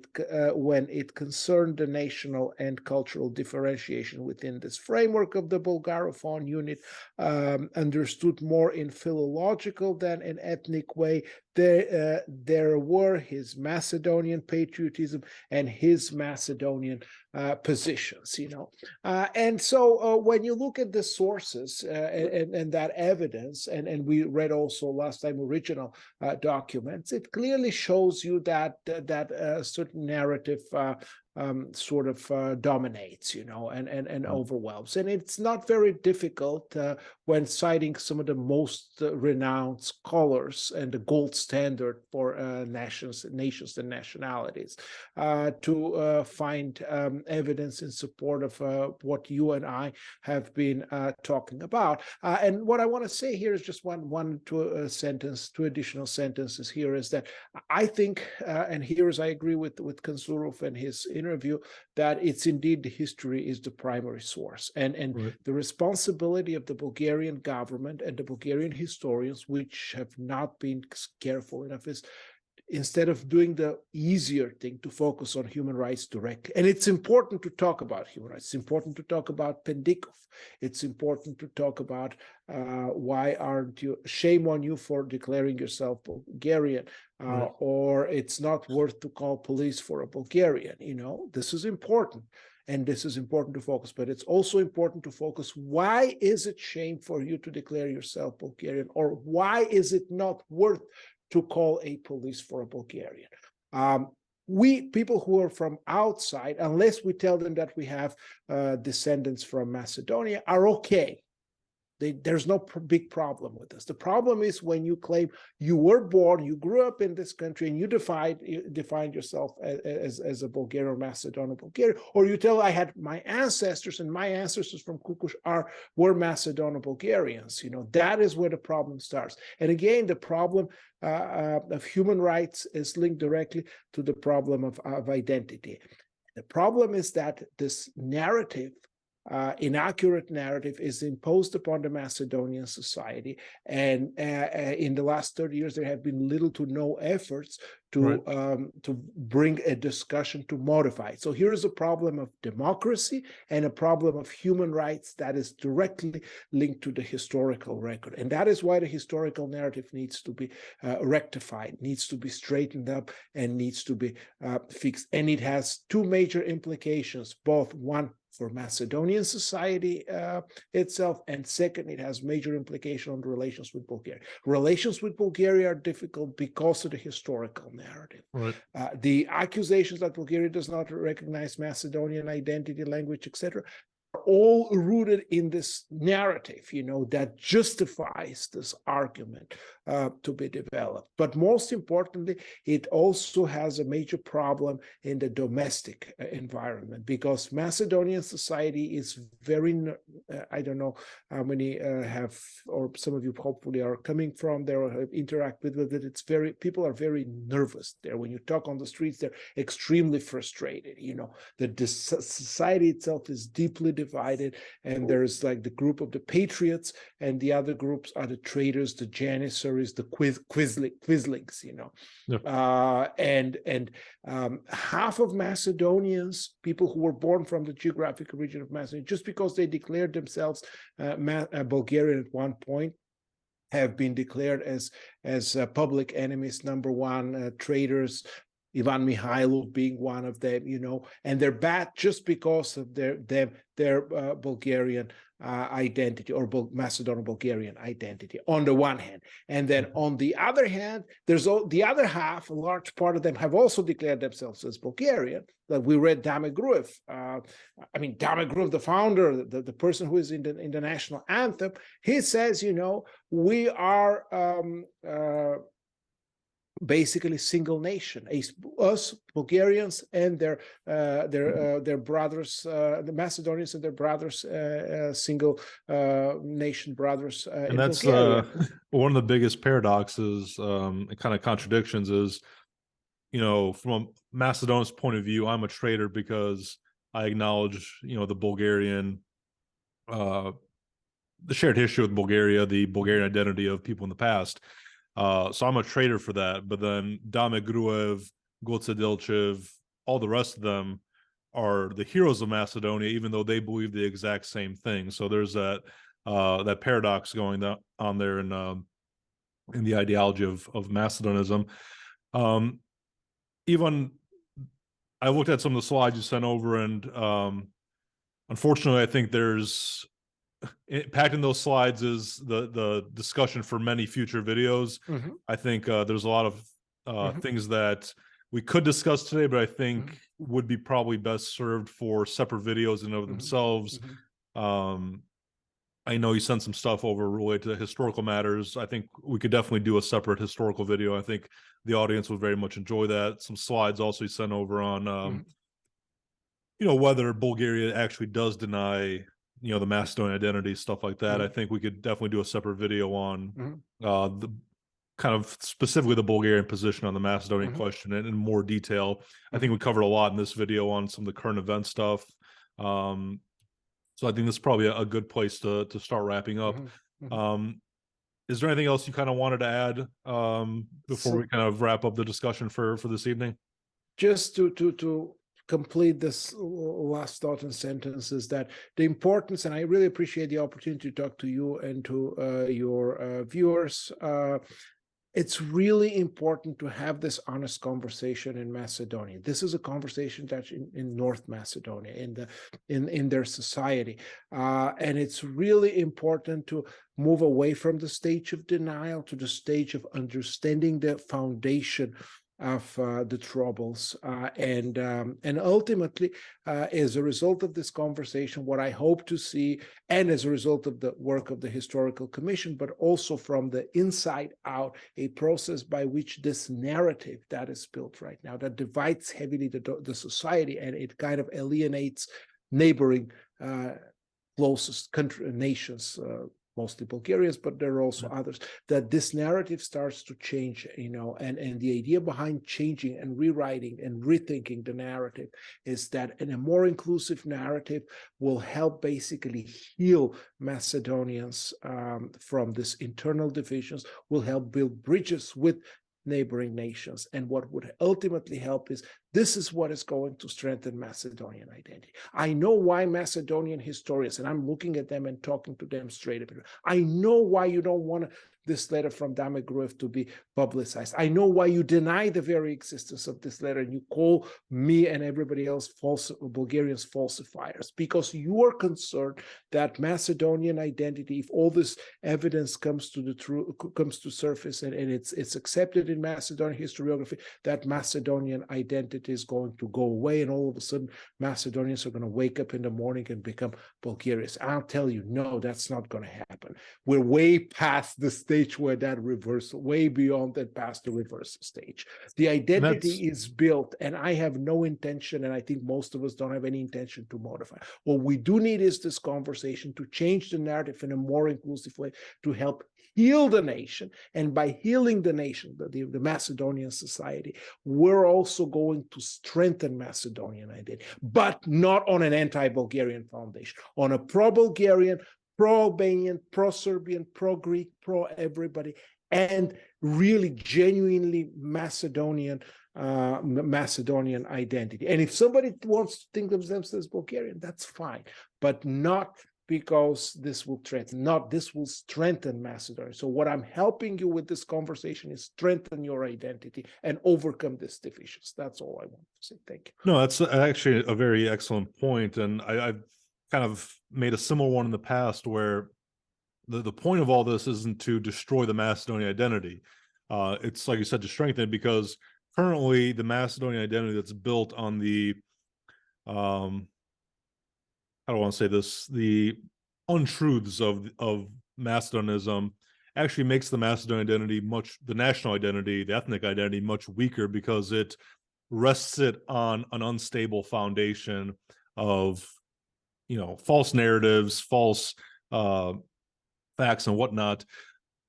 it concerned the national and cultural differentiation within this framework of the Bulgarophone unit, understood more in philological than in ethnic way, there were his Macedonian patriotism and his Macedonian positions, and so when you look at the sources and that evidence, and we read also last time original documents, it clearly shows you that certain narrative sort of dominates, and overwhelms. And it's not very difficult when citing some of the most renowned scholars and the gold standard for nations and nationalities to find evidence in support of what you and I have been talking about. And what I want to say here is just two additional sentences here, is that I think, and here is I agree with Kansurov and his interview, that it's indeed the history is the primary source, and Right. the responsibility of the Bulgarian government and the Bulgarian historians, which have not been careful enough, is instead of doing the easier thing to focus on human rights directly. And it's important to talk about human rights. It's important to talk about Pendikov. It's important to talk about why aren't you, shame on you for declaring yourself Bulgarian, Right. or it's not worth to call police for a Bulgarian. This is important. And this is important to focus, but it's also important to focus, why is it shame for you to declare yourself Bulgarian? Or why is it not worth to call a police for a Bulgarian? We, people who are from outside, unless we tell them that we have descendants from Macedonia, are okay. There's no big problem with this. The problem is when you claim you were born, you grew up in this country, and you defined yourself as a Bulgarian or Macedonian Bulgarian, or you tell I had my ancestors, and my ancestors from Kukush were Macedonian Bulgarians. That is where the problem starts. And again, the problem of human rights is linked directly to the problem of identity. The problem is that this narrative, inaccurate narrative, is imposed upon the Macedonian society, and in the last 30 years there have been little to no efforts to bring a discussion to modify it. So here is a problem of democracy and a problem of human rights that is directly linked to the historical record, and that is why the historical narrative needs to be rectified, needs to be straightened up, and needs to be fixed. And it has two major implications, both one for Macedonian society itself, and second, it has major implication on the relations with Bulgaria. Relations with Bulgaria are difficult because of the historical narrative. Right. The accusations that Bulgaria does not recognize Macedonian identity, language, etc., are all rooted in this narrative, that justifies this argument to be developed. But most importantly, it also has a major problem in the domestic environment, because Macedonian society is very, I don't know how many have, or some of you hopefully are coming from there or have interacted with it. It's people are very nervous there. When you talk on the streets, they're extremely frustrated. The society itself is deeply divided, and there's like the group of the patriots, and the other groups are the traitors, the janissaries, the quislings, Yep. And half of Macedonians, people who were born from the geographic region of Macedonia, just because they declared themselves Bulgarian at one point, have been declared as public enemies number one, traitors, Ivan Mikhailov being one of them, and they're bad just because of their Bulgarian identity, or Macedonian Bulgarian identity on the one hand. And then on the other hand, there's the other half, a large part of them have also declared themselves as Bulgarian. Like we read Dame Gruev. Dame Gruev, the founder, the person who is in the national anthem, he says, we are basically single nation, us Bulgarians and their brothers, the Macedonians and their brothers, single nation brothers. And that's one of the biggest paradoxes and kind of contradictions is, from Macedonia's point of view, I'm a traitor because I acknowledge, the Bulgarian the shared history with Bulgaria, the Bulgarian identity of people in the past. So I'm a traitor for that. But then Dame Gruev, Goce Delchev, all the rest of them are the heroes of Macedonia, even though they believe the exact same thing. So there's that paradox going on there in the ideology of Macedonism. Even I looked at some of the slides you sent over, and unfortunately, I think there's packed in those slides is the discussion for many future videos. Mm-hmm. I think there's a lot of Mm-hmm. things that we could discuss today, but I think Mm-hmm. would be probably best served for separate videos in and of Mm-hmm. themselves. Mm-hmm. I know you sent some stuff over related to historical matters. I think we could definitely do a separate historical video. I think the audience would very much enjoy that. Some slides also you sent over on Mm-hmm. whether Bulgaria actually does deny, the Macedonian identity, stuff like that. I think we could definitely do a separate video on the kind of specifically the Bulgarian position on the Macedonian question in more detail. I think we covered a lot in this video on some of the current event stuff. So I think this is probably a good place to start wrapping up. Is there anything else you kind of wanted to add before we So kind of wrap up the discussion for this evening? just to complete this last thought and sentence is that the importance, and I really appreciate the opportunity to talk to you and to your viewers. It's really important to have this honest conversation in Macedonia. This is a conversation that's in North Macedonia, in their society, and it's really important to move away from the stage of denial to the stage of understanding the foundation of the troubles, and ultimately, as a result of this conversation, what I hope to see, and as a result of the work of the Historical Commission, but also from the inside out, a process by which this narrative that is built right now, that divides heavily the society, and it kind of alienates neighboring closest nations, mostly Bulgarians, but there are also others, that this narrative starts to change, and the idea behind changing and rewriting and rethinking the narrative is that in a more inclusive narrative will help basically heal Macedonians from this internal divisions, will help build bridges with neighboring nations. And what would ultimately help is this is what is going to strengthen Macedonian identity. I know why Macedonian historians, and I'm looking at them and talking to them straight up, I know why you don't want this letter from Dame Gruev to be publicized. I know why you deny the very existence of this letter and you call me and everybody else Bulgarians falsifiers, because you are concerned that Macedonian identity, if all this evidence comes to surface and it's accepted in Macedonian historiography, that Macedonian identity is going to go away, and all of a sudden Macedonians are going to wake up in the morning and become Bulgarians. I'll tell you, no, that's not going to happen. We're way past the stage where that reversal, way beyond that, past the reversal stage. The identity is built, and I have no intention, and I think most of us don't have any intention to modify. What we do need is this conversation to change the narrative in a more inclusive way to help heal the nation. And by healing the nation, the Macedonian society, we're also going to strengthen Macedonian identity, but not on an anti-Bulgarian foundation, on a pro-Bulgarian, pro-Albanian, pro-Serbian, pro-Greek, pro-everybody, and really genuinely Macedonian identity. And if somebody wants to think of themselves as Bulgarian, that's fine, but not because this will strengthen Macedonia. So what I'm helping you with this conversation is strengthen your identity and overcome this divisions. That's all I want to say. Thank you. No, that's actually a very excellent point. And I've kind of made a similar one in the past where the point of all this isn't to destroy the Macedonian identity. It's like you said, to strengthen it, because currently the Macedonian identity that's built on the I don't want to say this, the untruths of Macedonism actually makes the Macedonian identity the national identity, the ethnic identity, much weaker, because it rests it on an unstable foundation of, false narratives, false facts and whatnot.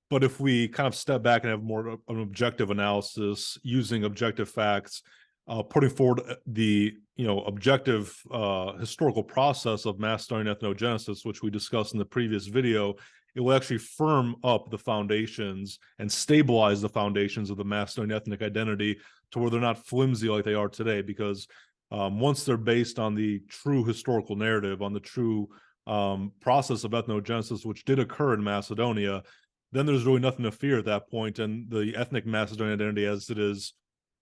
But if we kind of step back and have more of an objective analysis using objective facts, putting forward the objective historical process of Macedonian ethnogenesis, which we discussed in the previous video, it will actually firm up the foundations and stabilize the foundations of the Macedonian ethnic identity to where they're not flimsy like they are today. Because once they're based on the true historical narrative, on the true process of ethnogenesis, which did occur in Macedonia, then there's really nothing to fear at that point, and the ethnic Macedonian identity as it is,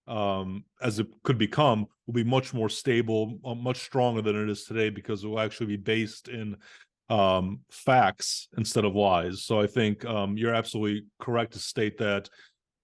as it could become, will be much more stable, much stronger than it is today, because it will actually be based in facts instead of lies. So I think you're absolutely correct to state that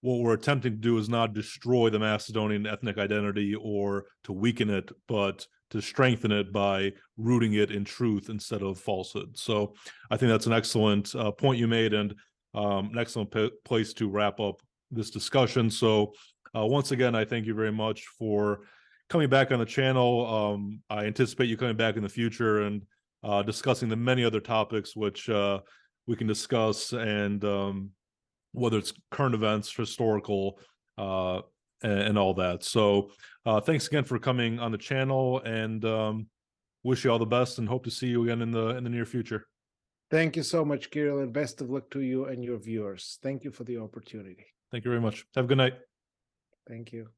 what we're attempting to do is not destroy the Macedonian ethnic identity or to weaken it, but to strengthen it by rooting it in truth instead of falsehood. So I think that's an excellent point you made, and an excellent place to wrap up this discussion. So once again, I thank you very much for coming back on the channel. I anticipate you coming back in the future and discussing the many other topics which we can discuss, and whether it's current events, historical, and all that. So thanks again for coming on the channel, and wish you all the best, and hope to see you again in the near future. Thank you so much, Kirill, and best of luck to you and your viewers. Thank you for the opportunity. Thank you very much. Have a good night. Thank you.